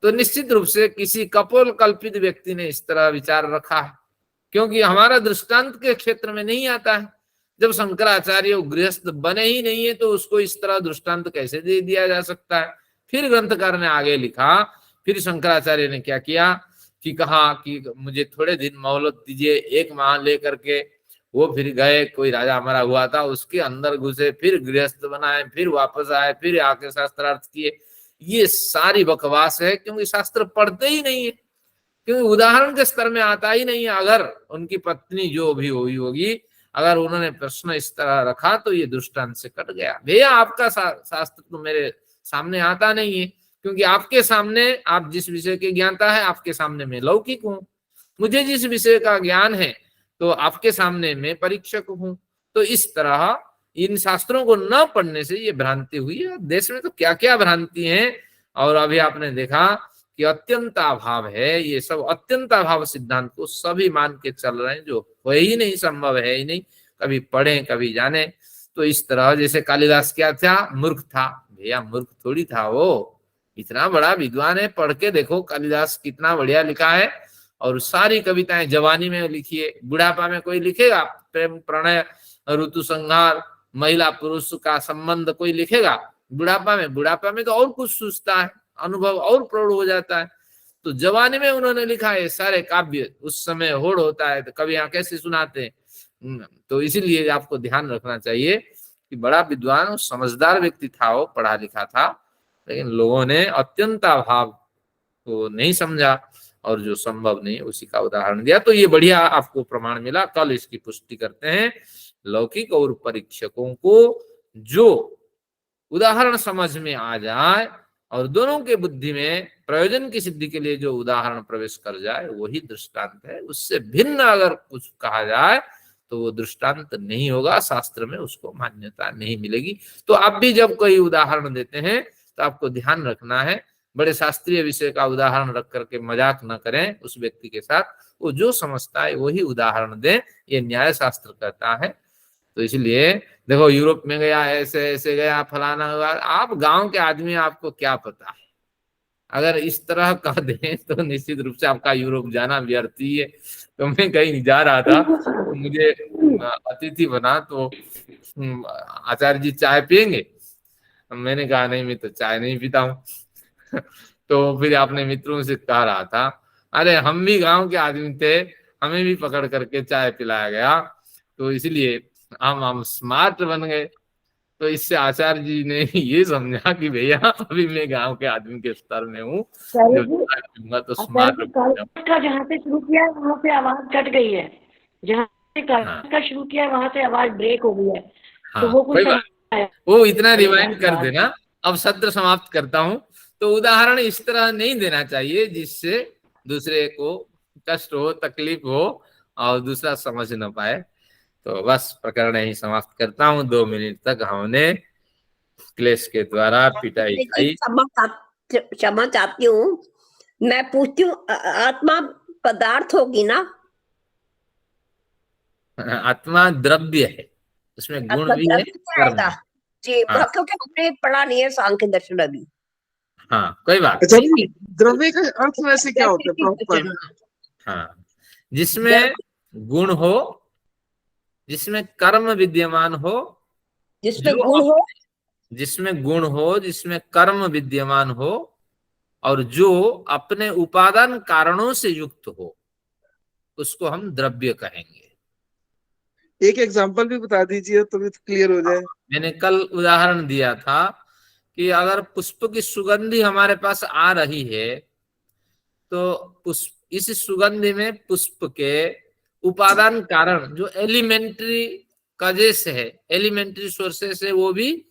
C: तो निश्चित रूप से किसी कपोल कल्पित व्यक्ति ने इस तरह विचार रखा है, क्योंकि हमारा दृष्टांत के क्षेत्र में नहीं आता है। जब शंकराचार्य गृहस्थ बने ही नहीं है तो उसको इस तरह दृष्टांत कैसे दे दिया जा सकता है? फिर ग्रंथकार ने आगे लिखा, फिर शंकराचार्य ने क्या किया कि कहा कि मुझे थोड़े दिन मोहलत दीजिए, 1 माह लेकर के वो फिर गए, कोई राजा मरा हुआ था उसके अंदर घुसे, फिर गृहस्थ बनाए, फिर वापस आए, फिर आके शास्त्रार्थ किए। ये सारी बकवास है, क्योंकि शास्त्र पढ़ते ही नहीं है, क्योंकि उदाहरण के स्तर में आता ही नहीं है। अगर उनकी पत्नी जो भी हुई होगी, अगर उन्होंने प्रश्न इस तरह रखा तो ये दृष्टांत से कट गया। भैया आपका शास्त्र तो मेरे सामने आता नहीं है, क्योंकि आपके सामने, आप जिस विषय के ज्ञाता है, आपके सामने मैं लौकिक हूँ। मुझे जिस विषय का ज्ञान है तो आपके सामने मैं परीक्षक हूँ। तो इस तरह इन शास्त्रों को न पढ़ने से ये भ्रांति हुई है। देश में तो क्या क्या भ्रांति है, और अभी आपने देखा कि अत्यंताभाव है। ये सब अत्यंताभाव सिद्धांत को सभी मान के चल रहे हैं, जो हो ही नहीं, संभव है ही नहीं, कभी पढ़े कभी जाने। तो इस तरह जैसे कालिदास क्या था? मूर्ख था। भैया मूर्ख थोड़ी था वो, इतना बड़ा विद्वान है, पढ़ के देखो कालिदास कितना बढ़िया लिखा है। और सारी कविताएं जवानी में लिखी है, बुढ़ापा में कोई लिखेगा? प्रेम, प्रणय, ऋतु संहार, महिला पुरुष का संबंध कोई लिखेगा बुढ़ापा में? बुढ़ापा में तो और कुछ सोचता है, अनुभव और प्रौढ़ हो जाता है। तो जवानी में उन्होंने लिखा है सारे काव्य। उस समय होड़ होता है तो कभी यहाँ कैसे सुनाते हैं। तो इसीलिए आपको ध्यान रखना चाहिए कि बड़ा विद्वान और समझदार व्यक्ति था, वो पढ़ा लिखा था, लेकिन लोगों ने अत्यंताभाव को नहीं समझा और जो संभव नहीं उसी का उदाहरण दिया। तो ये बढ़िया आपको प्रमाण मिला। कल इसकी पुष्टि करते हैं। लौकिक और परीक्षकों को जो उदाहरण समझ में आ जाए और दोनों के बुद्धि में प्रयोजन की सिद्धि के लिए जो उदाहरण प्रवेश कर जाए वही दृष्टांत है। उससे भिन्न अगर कुछ कहा जाए तो वो दृष्टांत नहीं होगा, शास्त्र में उसको मान्यता नहीं मिलेगी। तो आप भी जब कोई उदाहरण देते हैं तो आपको ध्यान रखना है, बड़े शास्त्रीय विषय का उदाहरण रख करके मजाक न करें उस व्यक्ति के साथ। वो जो समझता है वही उदाहरण दें, ये न्याय शास्त्र कहता है। तो इसलिए देखो, यूरोप में गया, ऐसे ऐसे गया, फलाना हुआ, आप गांव के आदमी, आपको क्या पता है। अगर इस तरह कह दें तो निश्चित रूप से आपका यूरोप जाना व्यर्थ ही है। तो मैं कहीं जा रहा था, तो मुझे अतिथि बना, तो आचार्य जी चाय पियेंगे? मैंने कहा नहीं, मैं तो चाय नहीं पीता हूँ। तो फिर अपने मित्रों से कह रहा था, अरे हम भी गांव के आदमी थे, हमें भी पकड़ करके चाय पिलाया गया, तो इसलिए हम स्मार्ट बन गए। तो इससे आचार्य जी ने ये समझा कि भैया अभी मैं गांव के आदमी के स्तर में हूँ, जब चाय पीऊंगा तो स्मार्ट बन जाऊंगा।
B: का जहाँ से शुरू किया वहाँ से आवाज कट गई है, जहाँ से का शुरू किया वहाँ से आवाज ब्रेक हो गई है। तो वो कुछ
C: वो इतना रिवाइंड कर देना। अब सत्र समाप्त करता हूँ। तो उदाहरण इस तरह नहीं देना चाहिए जिससे दूसरे को कष्ट हो, तकलीफ हो और दूसरा समझ न पाए। तो बस प्रकरण ही समाप्त करता हूँ। 2 मिनट तक हमने क्लेश के द्वारा पिटाई खाई।
D: क्षमा चाहती हूँ, मैं पूछती हूँ, आत्मा पदार्थ होगी ना?
C: आत्मा द्रव्य है, उसमें गुण भी है, कर्म है।
D: जी, क्योंकि हमने पढ़ा नहीं है सांख्य दर्शन अभी।
C: हाँ, कोई बात
E: अच्छा, द्रव्य का अर्थ वैसे क्या होता है प्रॉपर?
C: हाँ, जिसमें गुण हो, जिसमें कर्म विद्यमान हो,
D: जिसमें गुण हो,
C: जिसमें गुण हो, जिसमें कर्म विद्यमान हो और जो अपने उपादान कारणों से युक्त हो, उसको हम द्रव्य कहेंगे।
E: एक एग्जांपल भी बता दीजिए तो भी क्लियर हो जाए।
C: मैंने कल उदाहरण दिया था कि अगर पुष्प की सुगंधी हमारे पास आ रही है तो पुष्प, इस सुगंधि में पुष्प के उपादान कारण जो एलिमेंट्री कजेस है, एलिमेंट्री सोर्सेस है, वो भी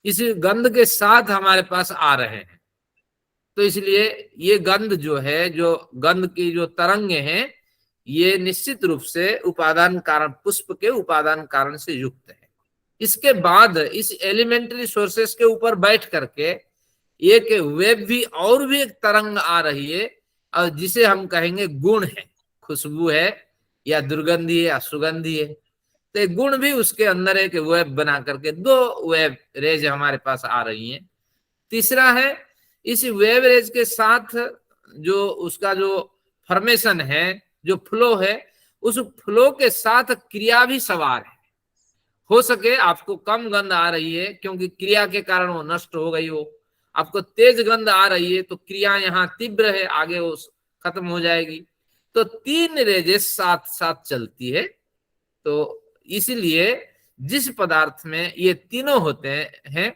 C: इस गंध के साथ हमारे पास आ रहे हैं। तो इसलिए ये गंध जो है, जो गंध की जो तरंगे हैं, ये निश्चित रूप से उपादान कारण, पुष्प के उपादान कारण से युक्त है। इसके बाद इस एलिमेंट्री सोर्सेस के ऊपर बैठ करके एक वेब भी, और भी एक तरंग आ रही है और जिसे हम कहेंगे गुण है, खुशबू है या दुर्गंधी है या सुगंधी है। तो एक गुण भी उसके अंदर एक वेब बना करके 2 वेब रेज हमारे पास आ रही हैं। तीसरा है, इस वेब रेज के साथ जो उसका जो फॉर्मेशन है, जो फ्लो है, उस फ्लो के साथ क्रिया भी सवार है। हो सके आपको कम गंध आ रही है क्योंकि क्रिया के कारण वो नष्ट हो गई हो, आपको तेज गंध आ रही है तो क्रिया यहाँ तीव्र है, आगे वो खत्म हो जाएगी। तो 3 रेजेस साथ साथ चलती है। तो इसलिए जिस पदार्थ में ये तीनों होते हैं,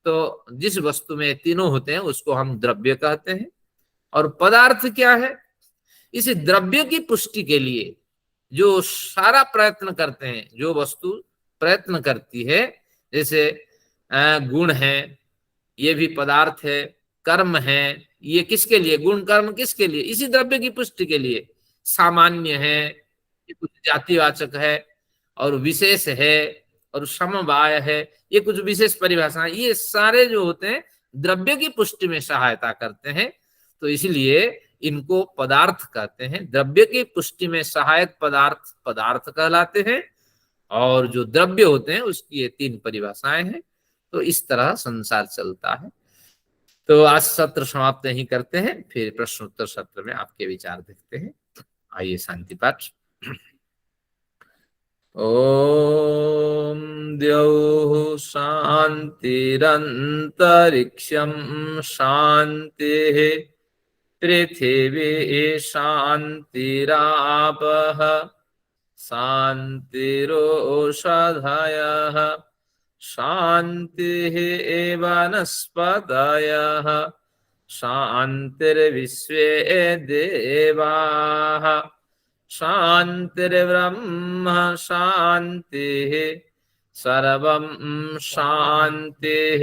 C: तो जिस वस्तु में तीनों होते हैं उसको हम द्रव्य कहते हैं। और पदार्थ क्या है? इस द्रव्य की पुष्टि के लिए जो सारा प्रयत्न करते हैं, जो वस्तु प्रयत्न करती है, जैसे गुण है, ये भी पदार्थ है, कर्म है, ये किसके लिए? गुण कर्म किसके लिए? इसी द्रव्य की पुष्टि के लिए। सामान्य है, ये कुछ जातिवाचक है, और विशेष है, और समवाय है, ये कुछ विशेष परिभाषाएं, ये सारे जो होते हैं द्रव्य की पुष्टि में सहायता करते हैं। तो इसलिए इनको पदार्थ कहते हैं। द्रव्य की पुष्टि में सहायक पदार्थ पदार्थ कहलाते हैं, और जो द्रव्य होते हैं उसकी ये 3 परिभाषाएं हैं। तो इस तरह संसार चलता है। तो आज सत्र समाप्त नहीं करते हैं, फिर प्रश्नोत्तर सत्र में आपके विचार देखते हैं। आइए शांति पाठ। ओम द्यौः शान्तिरन्तरिक्षं शान्तिः, पृथिवी शान्तिरापः शान्तिरोषधयः शान्तिः वनस्पतयः शान्तिर्विश्वे देवाः शान्तिर्ब्रह्म शान्तिः सर्वं शान्तिः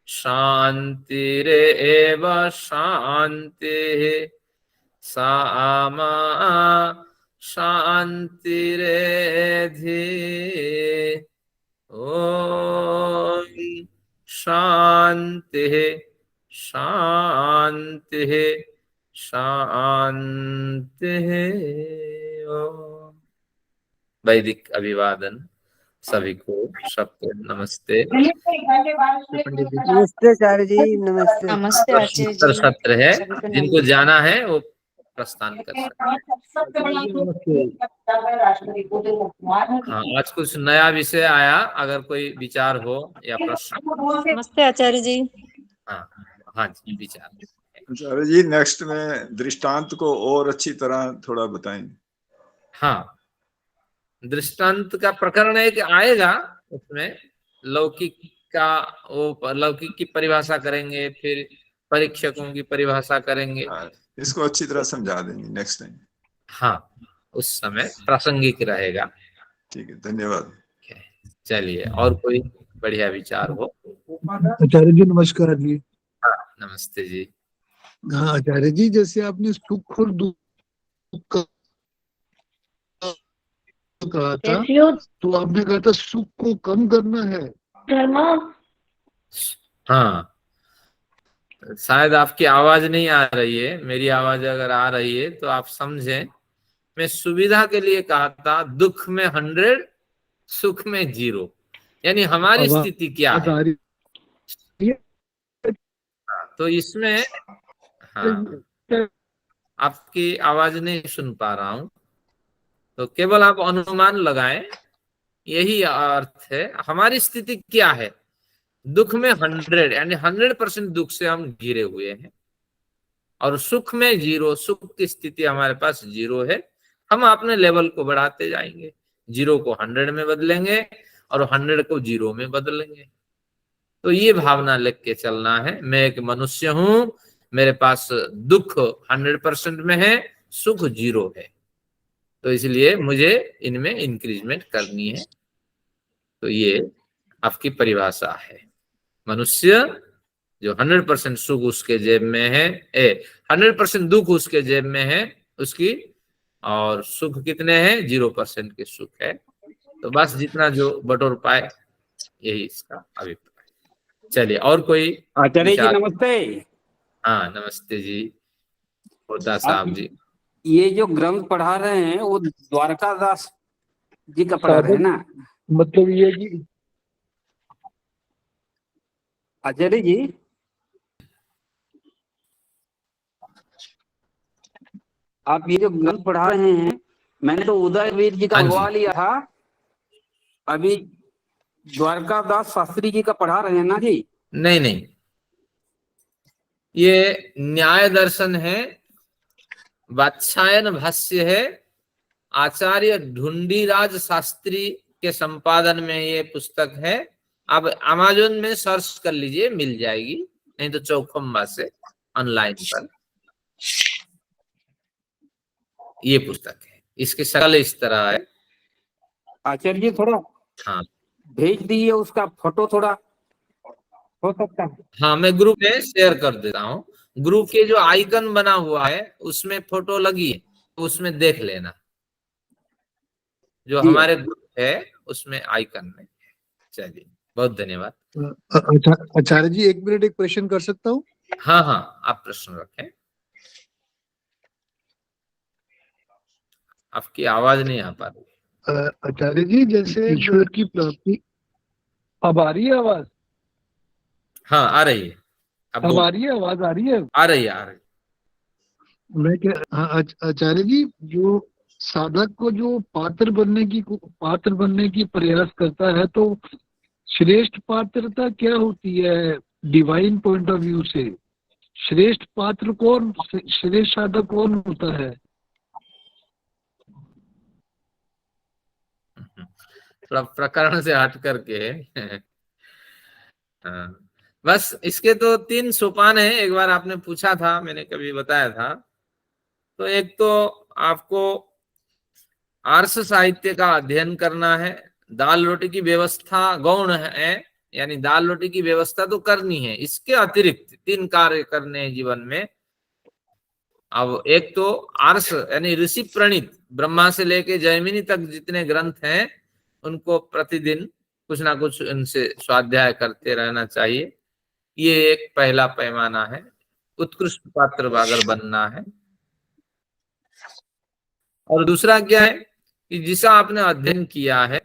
C: शान्तिरेव शान्तिः सामा शान्तिरेधि ॐ शान्तिः शान्तिः शान्तिः। ओम। वैदिक अभिवादन सभी को, सबको नमस्ते।
F: नमस्ते आचार्य जी, नमस्ते।
A: नमस्ते आचार्य जी,
C: सत्र है,
A: सभी को
C: जिनको
A: नमस्ते।
C: जाना है वो प्रस्थान कर सकते हैं। हाँ, आज कुछ नया विषय आया, अगर कोई विचार हो या प्रश्न।
G: नमस्ते आचार्य जी।
C: हाँ हाँ जी, विचार।
H: आचार्य जी, नेक्स्ट में दृष्टांत को और अच्छी तरह थोड़ा बताएंगे।
C: हाँ, दृष्टांत का प्रकरण एक आएगा, उसमें लौकिक का वो लौकिक की परिभाषा करेंगे, फिर परीक्षकों की परिभाषा करेंगे।
H: इसको अच्छी तरह समझा देंगे नेक्स्ट टाइम।
C: हाँ, उस समय प्रासंगिक रहेगा।
H: ठीक है, धन्यवाद।
C: चलिए, और कोई बढ़िया विचार हो।
I: आचार्य जी नमस्कार जी।
C: हाँ, नमस्ते जी।
I: हाँ आचार्य जी, जैसे आपने सुख और दुख का कहा था, तो आपने कहा था सुख को कम करना है।
B: धर्मा,
C: हाँ, शायद आपकी आवाज नहीं आ रही है, मेरी आवाज अगर आ रही है तो आप समझें। मैं सुविधा के लिए कहा था दुख में 100, सुख में 0, यानी हमारी स्थिति क्या है। तो इसमें हाँ, आपकी आवाज नहीं सुन पा रहा हूं, तो केवल आप अनुमान लगाएं, यही अर्थ है। हमारी स्थिति क्या है, दुख में 100 यानी 100% दुख से हम घिरे हुए हैं, और सुख में 0, सुख की स्थिति हमारे पास 0 है। हम अपने लेवल को बढ़ाते जाएंगे, 0 को 100 में बदलेंगे और 100 को 0 में बदलेंगे। तो ये भावना लेके चलना है, मैं एक मनुष्य हूं, मेरे पास दुख 100% में है, सुख 0 है, तो इसलिए मुझे इनमें इंक्रीजमेंट करनी है। तो ये आपकी परिभाषा है। मनुष्य जो 100% सुख उसके जेब में है, 100% दुख उसके जेब में है उसकी, और सुख कितने हैं, 0% के सुख है। तो बस जितना जो बटोर पाए, यही इसका अभिप्राय। चलिए, और कोई
J: आचार्य जी नमस्ते।
C: हाँ, नमस्ते जी, होता साहब जी।
J: ये जो ग्रंथ पढ़ा रहे हैं वो द्वारकादास जी का पढ़ा रहे हैं ना?
I: मतलब ये कि
J: आचार्य जी, आप ये जो ग्रंथ पढ़ा रहे हैं, मैंने तो उदयवीर जी का उड़वा लिया था, अभी द्वारकादास शास्त्री जी का पढ़ा रहे हैं ना जी?
C: नहीं नहीं, ये न्याय दर्शन है, वात्सायन भाष्य है, आचार्य ढूंढीराज शास्त्री के संपादन में ये पुस्तक है। आप अमेज़न में सर्च कर लीजिए, मिल जाएगी, नहीं तो चौखम्बा से ऑनलाइन पर ये पुस्तक है। इसके शक्ल इस तरह है।
J: आचार्य जी थोड़ा
C: हाँ,
J: भेज दीजिए, उसका फोटो थोड़ा हो सकता है।
C: हाँ, मैं ग्रुप में शेयर कर देता हूँ। ग्रुप के जो आइकन बना हुआ है उसमें फोटो लगी है, तो उसमें देख लेना, जो हमारे ग्रुप है उसमें आइकन में। चलिए, बहुत धन्यवाद।
I: आचार्य जी 1 मिनट, एक प्रश्न कर सकता हूँ?
C: हाँ हाँ, आप प्रश्न रखें। आपकी आवाज नहीं आ पा रही।
I: आचार्य जी, जैसे ईश्वर की प्राप्ति, अब आ रही है आवाज?
C: हाँ, आ रही है।
I: अब आ रही है, आवाज आ रही है?
C: आ रही है।
I: मैं क्या, हाँ आचार्य जी, जो साधक को जो पात्र बनने की प्रयास करता है, तो श्रेष्ठ पात्रता क्या होती है डिवाइन पॉइंट ऑफ व्यू से? श्रेष्ठ पात्र कौन, श्रेष्ठ साधक कौन होता है?
C: थोड़ा प्रकरण से हट करके बस इसके तो 3 सोपान है। एक बार आपने पूछा था, मैंने कभी बताया था। तो एक तो आपको आर्ष साहित्य का अध्ययन करना है। दाल रोटी की व्यवस्था गौण है, यानी दाल रोटी की व्यवस्था तो करनी है, इसके अतिरिक्त 3 कार्य करने हैं जीवन में। अब एक तो आर्ष यानी ऋषि प्रणीत, ब्रह्मा से लेके जैमिनी तक जितने ग्रंथ हैं उनको प्रतिदिन कुछ ना कुछ उनसे स्वाध्याय करते रहना चाहिए। ये एक पहला पैमाना है, उत्कृष्ट पात्र अगर बनना है। और दूसरा क्या है कि जिसा आपने अध्ययन किया है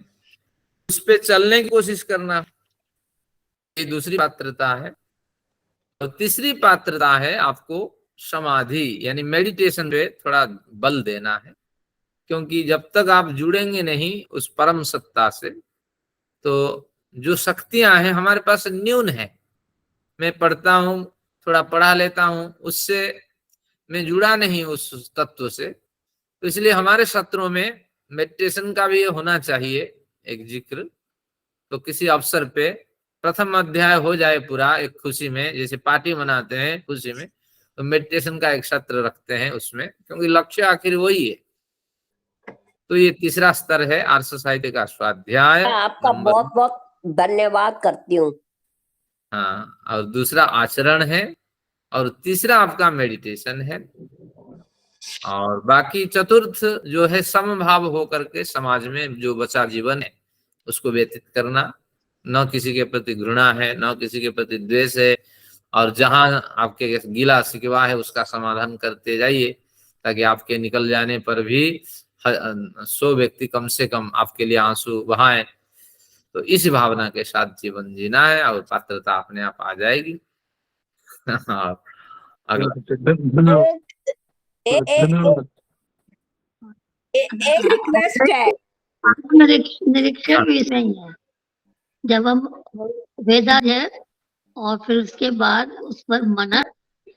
C: उस पे चलने की कोशिश करना, ये दूसरी पात्रता है। और तीसरी पात्रता है आपको समाधि यानी मेडिटेशन पे थोड़ा बल देना है, क्योंकि जब तक आप जुड़ेंगे नहीं उस परम सत्ता से, तो जो शक्तियां हैं हमारे पास न्यून है। मैं पढ़ता हूँ, थोड़ा पढ़ा लेता हूँ, उससे मैं जुड़ा नहीं उस तत्व से। तो इसलिए हमारे सत्रों में मेडिटेशन का भी होना चाहिए एक जिक्र। तो किसी अवसर पे प्रथम अध्याय हो जाए पूरा एक खुशी में, जैसे पार्टी मनाते हैं खुशी में, तो मेडिटेशन का एक सत्र रखते हैं उसमें, क्योंकि लक्ष्य आखिर वही है। तो ये तीसरा स्तर है आर्ष साहित्य का स्वाध्याय।
D: मैं आपका बहुत बहुत धन्यवाद करती हूँ।
C: हाँ, और दूसरा आचरण है, और तीसरा आपका मेडिटेशन है। और बाकी चतुर्थ जो है समभाव होकर के समाज में जो बचा जीवन है उसको व्यतीत करना। न किसी के प्रति घृणा है, न किसी के प्रति द्वेष है, और जहां आपके गिला शिकवा है उसका समाधान करते जाइए, ताकि आपके निकल जाने पर भी 100 व्यक्ति कम से कम आपके लिए आंसू बहाएं। तो इस भावना के साथ जीवन जीना है और पात्रता अपने आप आ जाएगी। और अगला
I: धन्यवाद। धन्यवाद।
D: एक रिक्वेस्ट है।
K: निरीक्षण भी सही है। जब हम वेदा है और फिर उसके बाद उस पर मनन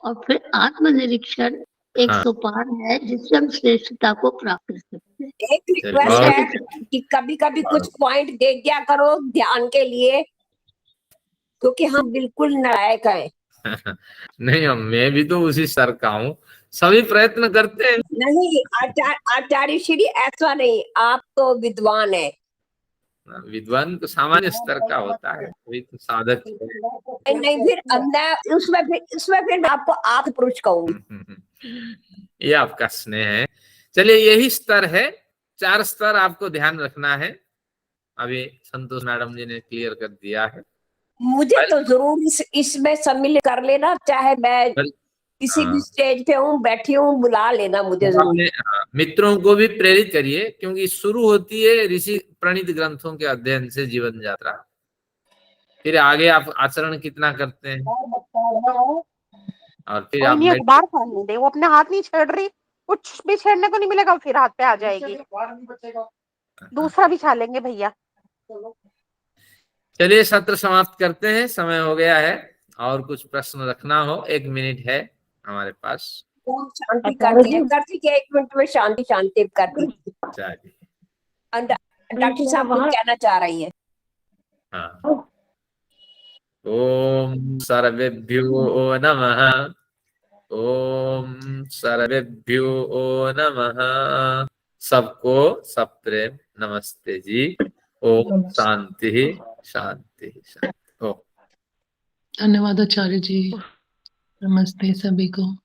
K: और फिर आत्मनिरीक्षण एक सोपान है जिससे हम श्रेष्ठता को प्राप्त कर सकते हैं।
D: एक रिक्वेस्ट है कि कभी कभी कुछ पॉइंट दे दिया करो ध्यान के लिए, क्योंकि हम बिल्कुल नालायक हैं।
C: नहीं, मैं भी तो उसी स्तर का हूँ, सभी प्रयत्न करते हैं।
D: नहीं आचार्य श्री, ऐसा नहीं, आप तो विद्वान है।
C: विद्वान तो सामान्य स्तर का होता है, वही तो साधक है।
D: नहीं फिर मैं उसमें फिर मैं आपको आत्म पुरुष कहूंगी।
C: ये आपका स्नेह है। चलिए, यही स्तर है, 4 स्तर आपको ध्यान रखना है। अभी संतोष मैडम जी ने क्लियर कर दिया है।
D: मुझे तो जरूर इसमें सम्मिलित कर लेना, चाहे मैं किसी भी स्टेज पे हूँ, बैठी हूँ, बुला लेना मुझे जरूर।
C: मित्रों को भी प्रेरित करिए, क्योंकि शुरू होती है ऋषि प्रणीत ग्रंथों के अध्ययन से जीवन यात्रा। फिर आगे आप आचरण कितना करते हैं, और फिर आप
G: अखबार फाड़ने दे, वो अपने हाथ नहीं छेड़ रही, कुछ भी छेड़ने को नहीं मिलेगा, फिर हाथ पे आ जाएगी। दूसरा बिछा लेंगे भैया।
C: चलिए, सत्र समाप्त करते हैं, समय हो गया है। और कुछ प्रश्न रखना हो, 1 मिनट है हमारे पास।
D: शांति कर दी, 1 मिनट में शांति कर दी। डॉक्टर साहब कुछ कहना चाह रही है।
C: हाँ। ओम सर्वेभ्यो नमः। ओम सर्वेभ्यो नमः। सबको सब प्रेम नमस्ते जी। ओम शांति शांति शांति। ओम।
L: धन्यवाद आचार्य जी। नमस्ते सभी को।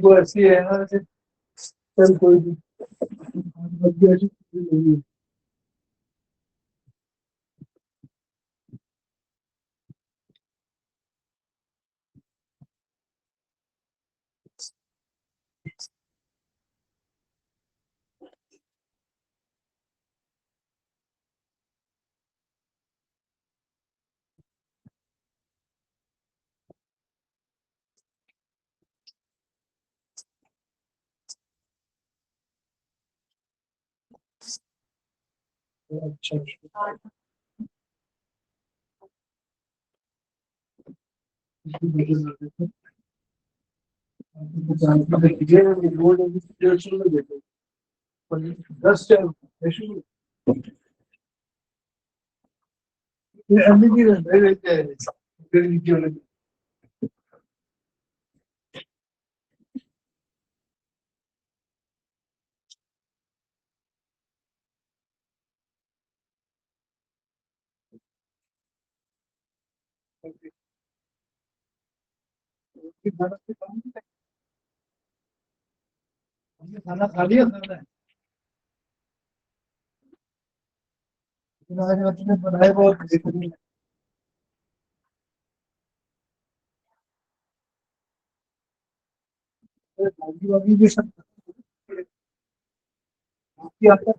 I: को ऐसी है ना, चल कोई नहीं। अच्छा दस खाना खा लिया, खाना है आज अपने बनाए बहुत बेहतरीन है। भाजी वाजी भी सब आपकी आता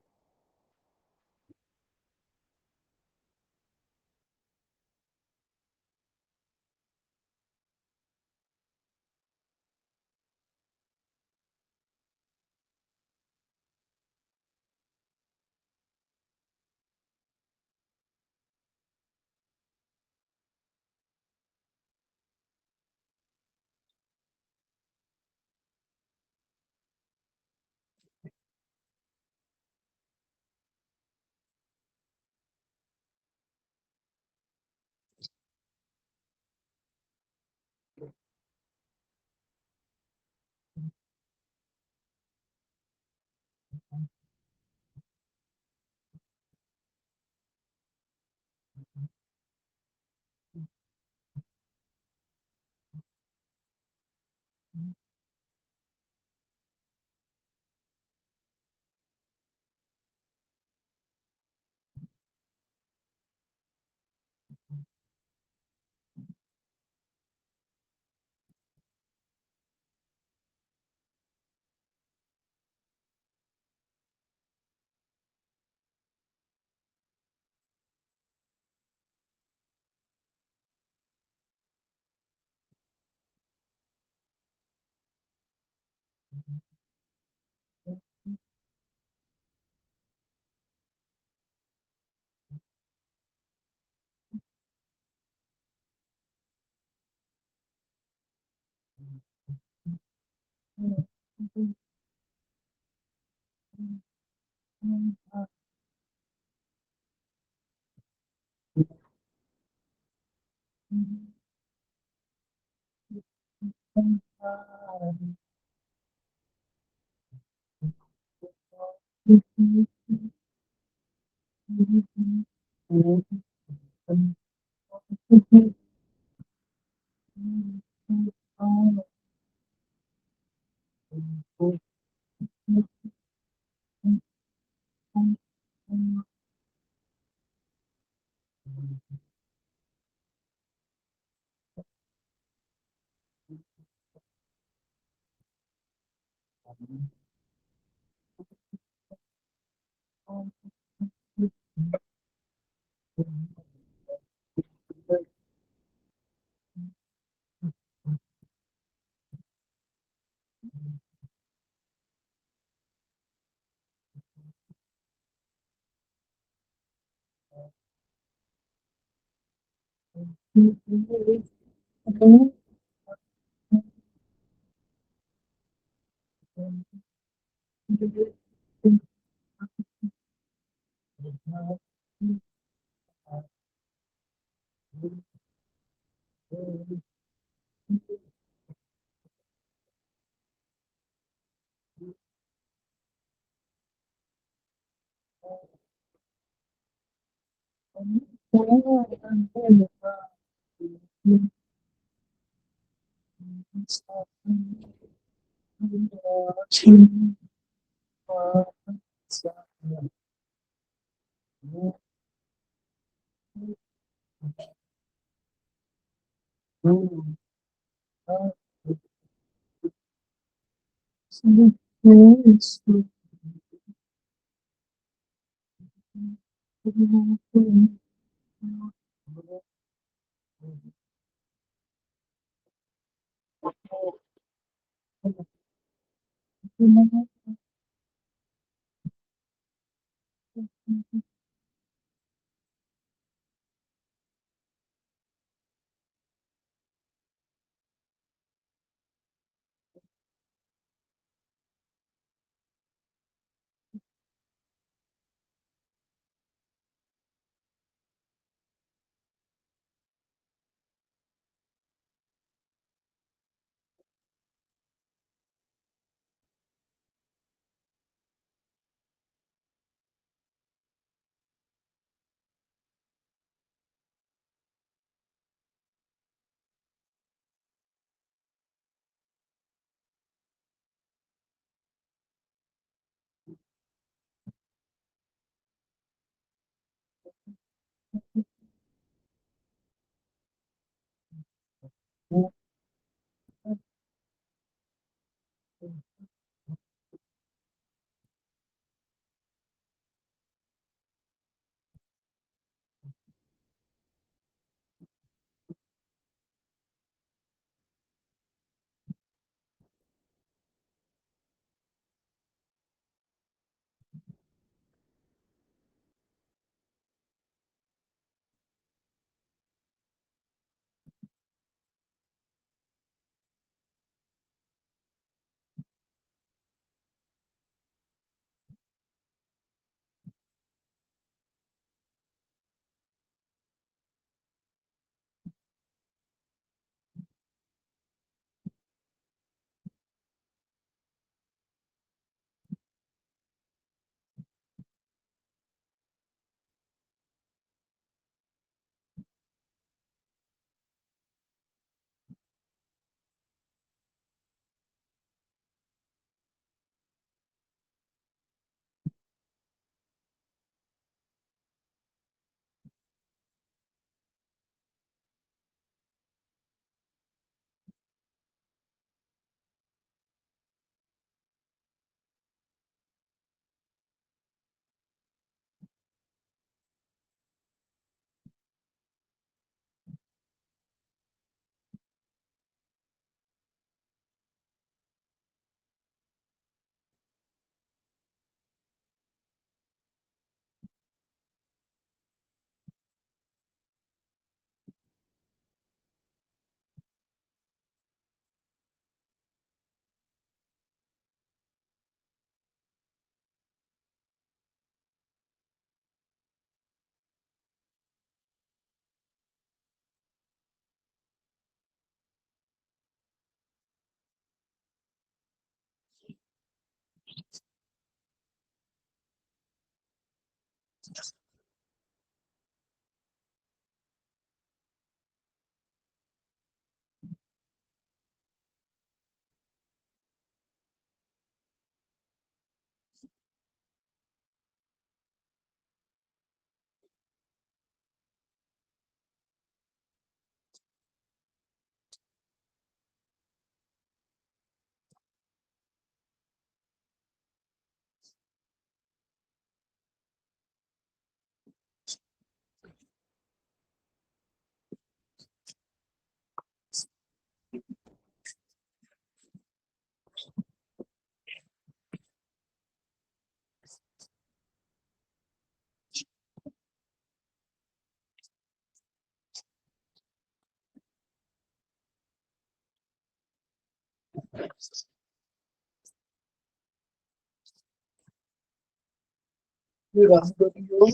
I: ये राष्ट्रपति को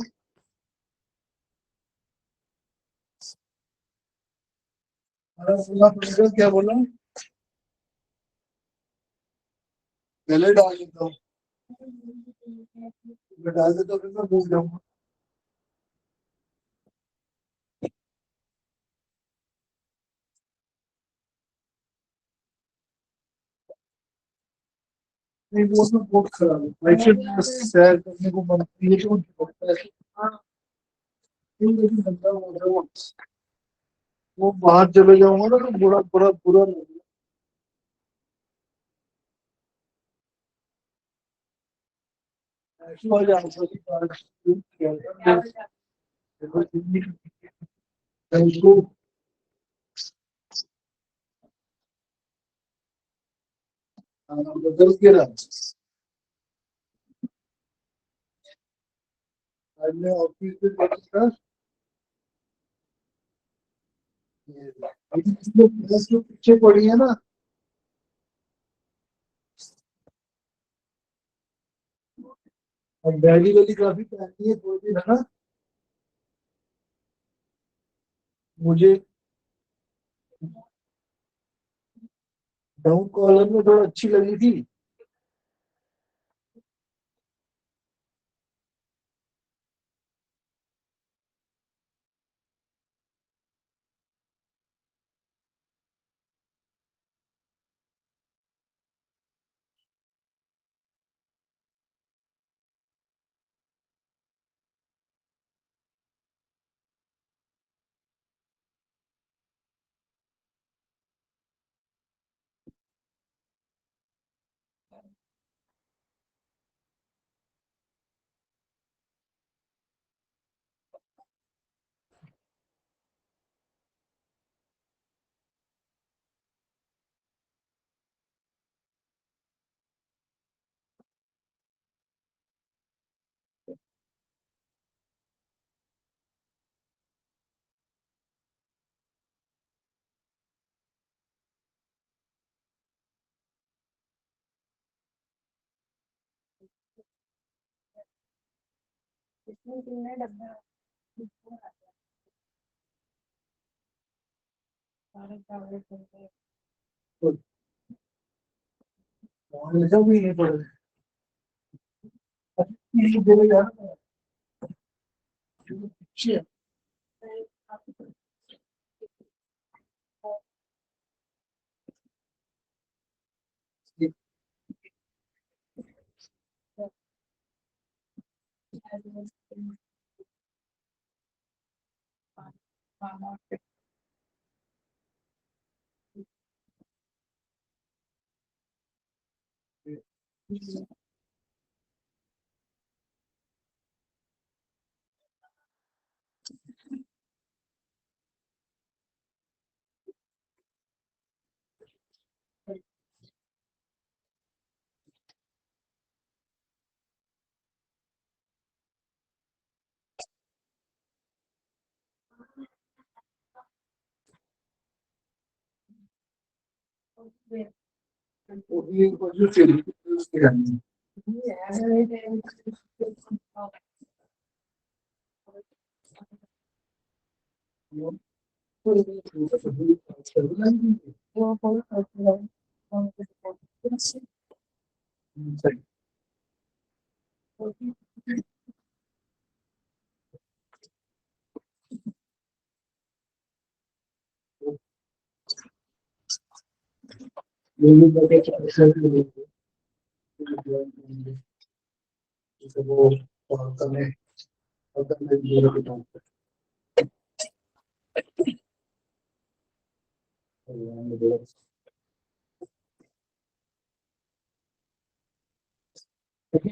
I: बोलना पड़ेगा, क्या बोला, पहले डाल देता हूँ, मैं डाल देता हूँ फिर मैं भूल जाऊंगा। नहीं वो तो बहुत खराब है, वैसे सैर करने को मन ये तो होता है। लेकिन बंदा वो बाहर चले जाऊंगा ना तो बुरा बुरा बुरा लगेगा। ऐसी वजह से कि उसको बदल के रहा आज मैं ऑफिस में बैठा जो पीछे पड़ी है ना, और बैगी वाली काफी पहनती है थोड़ी दिन, है ना। मुझे डाउन कॉलर में थोड़ा अच्छी लगी थी। ऐसा भी नहीं पड़ रहा।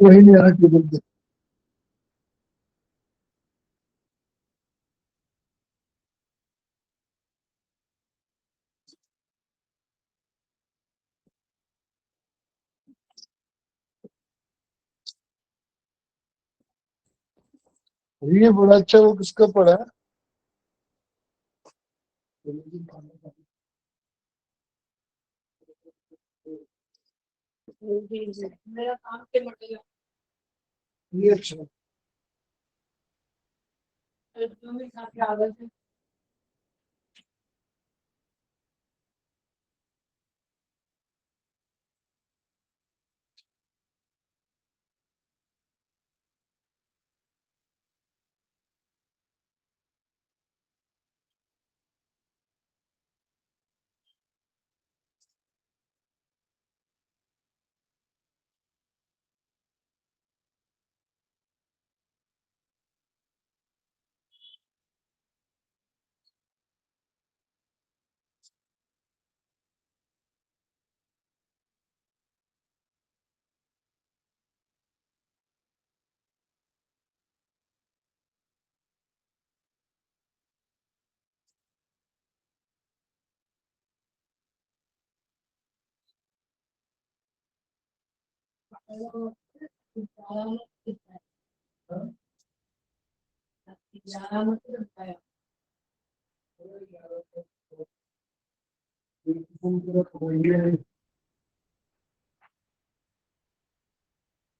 I: वही नहीं आ रहा। ये बड़ा अच्छा, वो किसका पड़ा है?
B: मेरा काम के बढ़ेगा।
I: ये अच्छा
B: जो भी खा के आदत है।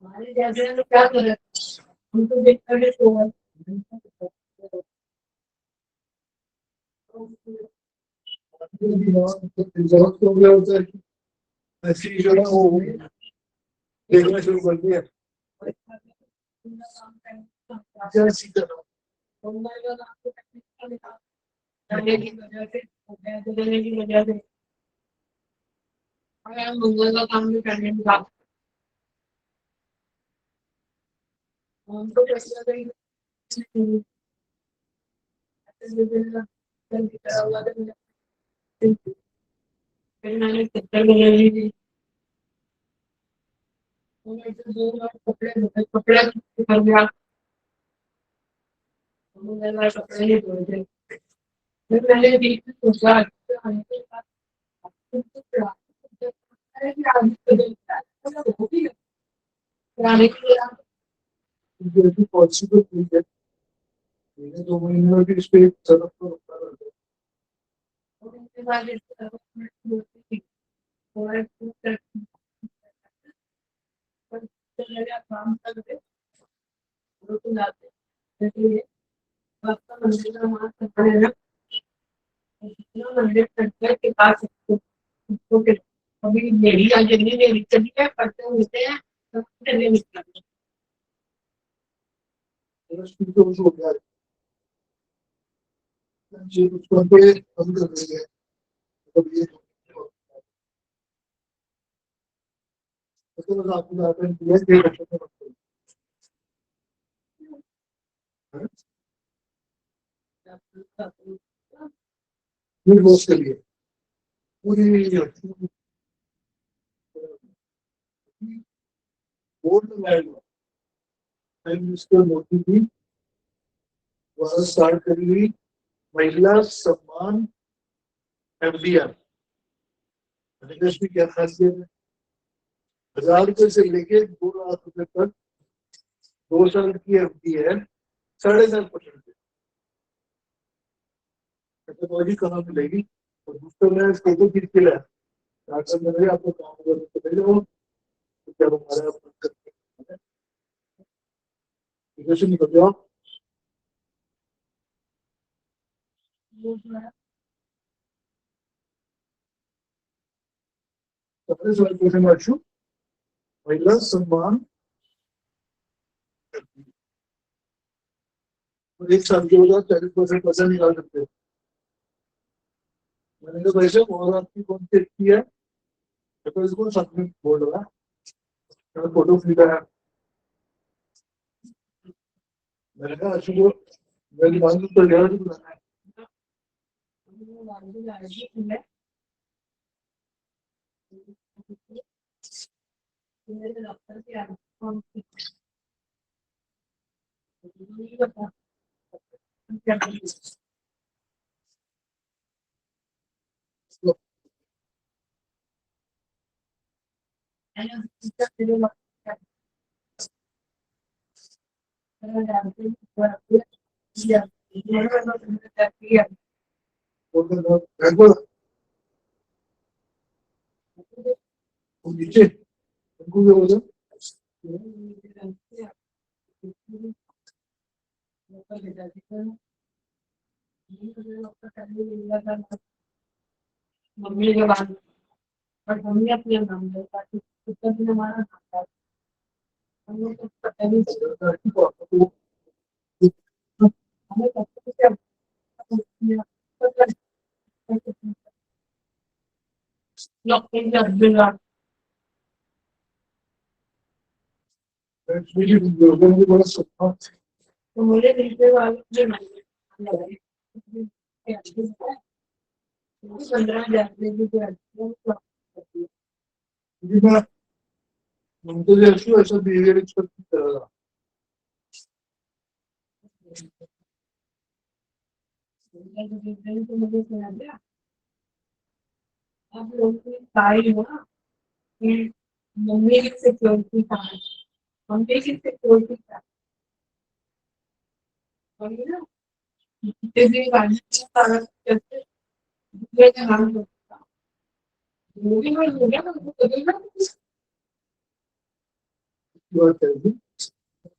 B: हमारे जैसे लोग क्या करें, उनको देख कर
I: जरूरत हो गया होता है कि ऐसी जो है वो देखना शुरू कर दिया ऐसी तरह
B: जाने की वजह से देने की वजह से मंगल का काम भी करने लगा। उनको कैसे फिर मैंने चक्कर बना ली। कपड़े कपड़े कर दिया, कपड़े नहीं धोए थे। फिर मैंने बीच में सोचा
I: जैसी पॉसिबल नहीं है 2 महीने में भी इस पे सरफ को रुकना रहता
B: काम करते मंदिर के पास अभी मेरी जल्दी मेरी चली है पढ़ते होते हैं चले निकलते
I: हो गया जी उसको पे हम कर देंगे तो ये तो आपको आपने दिया कि फिर रोज के लिए पूरी बोर्ड लगाएगा मिनिस्टर मोदी जी द्वारा स्टार्ट करी हुई महिला सम्मान एफडीआर इसमें क्या खासियत है 1000 रुपए से लेके 2 लाख रुपए तक 2 साल की एफडी है 7.5% टेक्नोलॉजी कहाँ मिलेगी और दूसरा मैं फोटो खींच के लाया डॉक्टर ने आपको काम करने को दे दो क्या हमारा कैसे निकल जाओ सबसे सवाल क्वेश्चन मार्चू महिला सम्मान और एक साल के बाद 40% पैसा निकाल सकते हो मैंने कहा वैसे और आपकी कौन सी अच्छी है तो इसको साथ में बोल रहा है फोटो खींचा है मैंने कहा अच्छी को मेरी मान तो लिया है नीचे
B: मम्मी के बाद और हमने अपने नाम लिया ताकि हमारा नाम था। हमें तो पता नहीं चला हमें पता नहीं तो मुझे नीचे वाले जो 15,000 तो मुझे सुना दिया आप लोग की सारी हो ना कि मम्मी की सिक्योरिटी था मम्मी की सिक्योरिटी था और ना तेरी वाली सारा कैसे दूसरे का नाम होता मूवी में हो गया ना तो कभी ना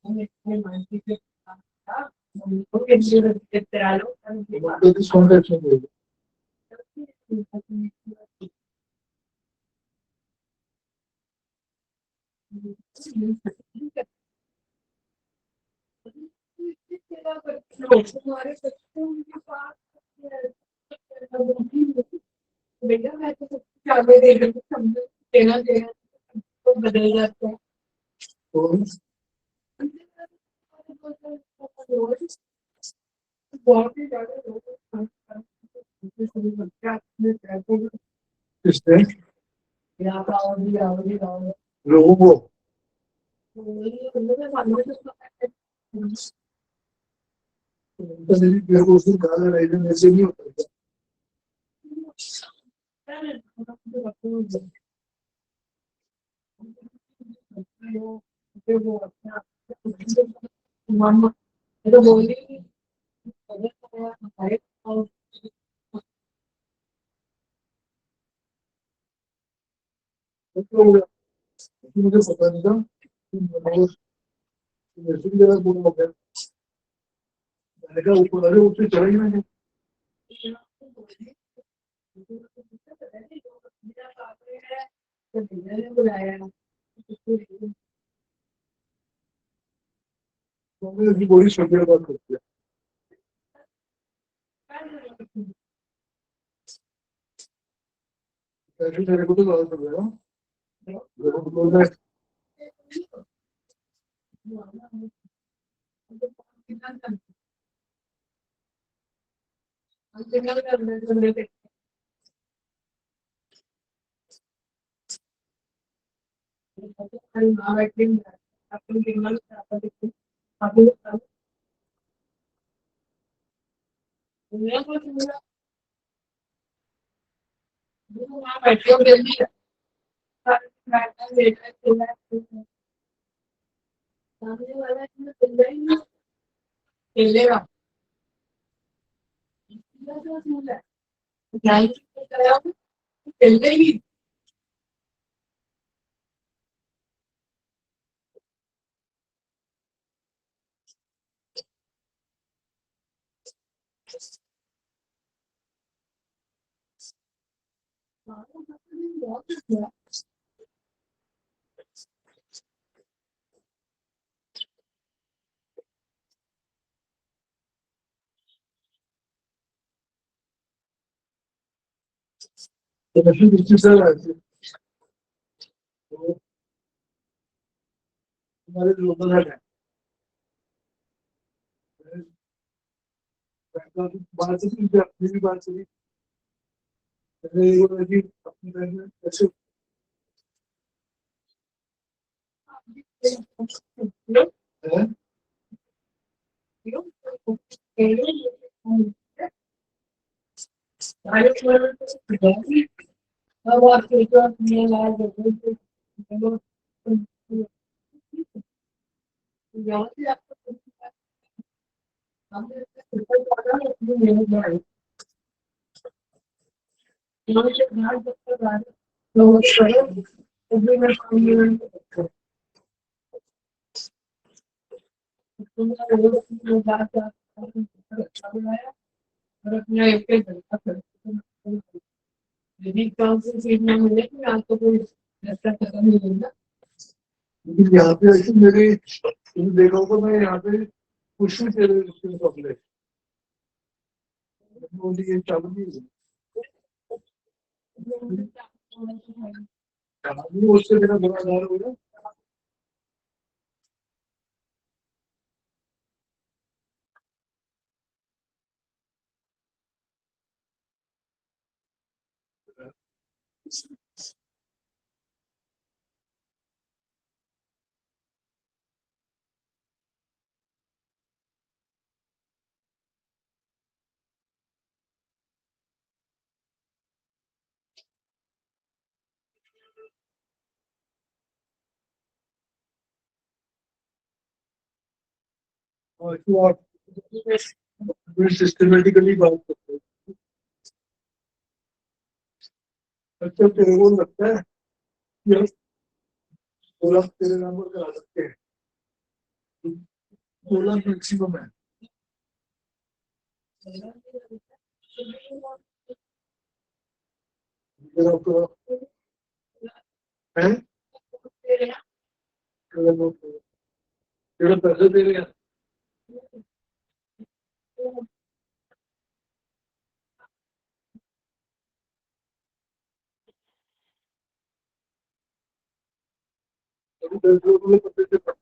B: हमें अपने मानसिक के था मम्मी को कैसे रखते तेरा लो तुम्हारे बच्चों के पास बेटा मैं तो सब कुछ आगे दे रही हूँ समझो देना देना तो बदल जाता है बहुत ही ज्यादा लोगों को ऐसे नहीं होता मामा तो बोली मुझे पता नहीं था मैंने कहा ऊपर अरे ऊपर चढ़ेगी नहीं बुलाया बड़ी शक्ल बात करती है तेरे को तो ज्यादा कर रहा हमारे लोकल है बात से अपनी भी बात चली अपनी बहन में कैसे अच्छा बनाया और अपना एक पे धंधा करते यदि काम से चीज ना मिले तो आपको कोई ऐसा खत्म नहीं होगा।
I: लेकिन यहाँ पे ऐसे मेरे तुम देखोगे मैं यहाँ पे कुछ भी तेरे पब्लिक बोली ये चालू नहीं है उससे मेरा बड़ा आधार होगा। और इसको आप सिस्टमेटिकली बात करते हैं। अच्छा तेरे को लगता है कि हम 16 तेरे नंबर करा सकते हैं 16 मैक्सिमम है। अगर आपको है पैसे दे रहे हैं अभी 10 लोगों को पता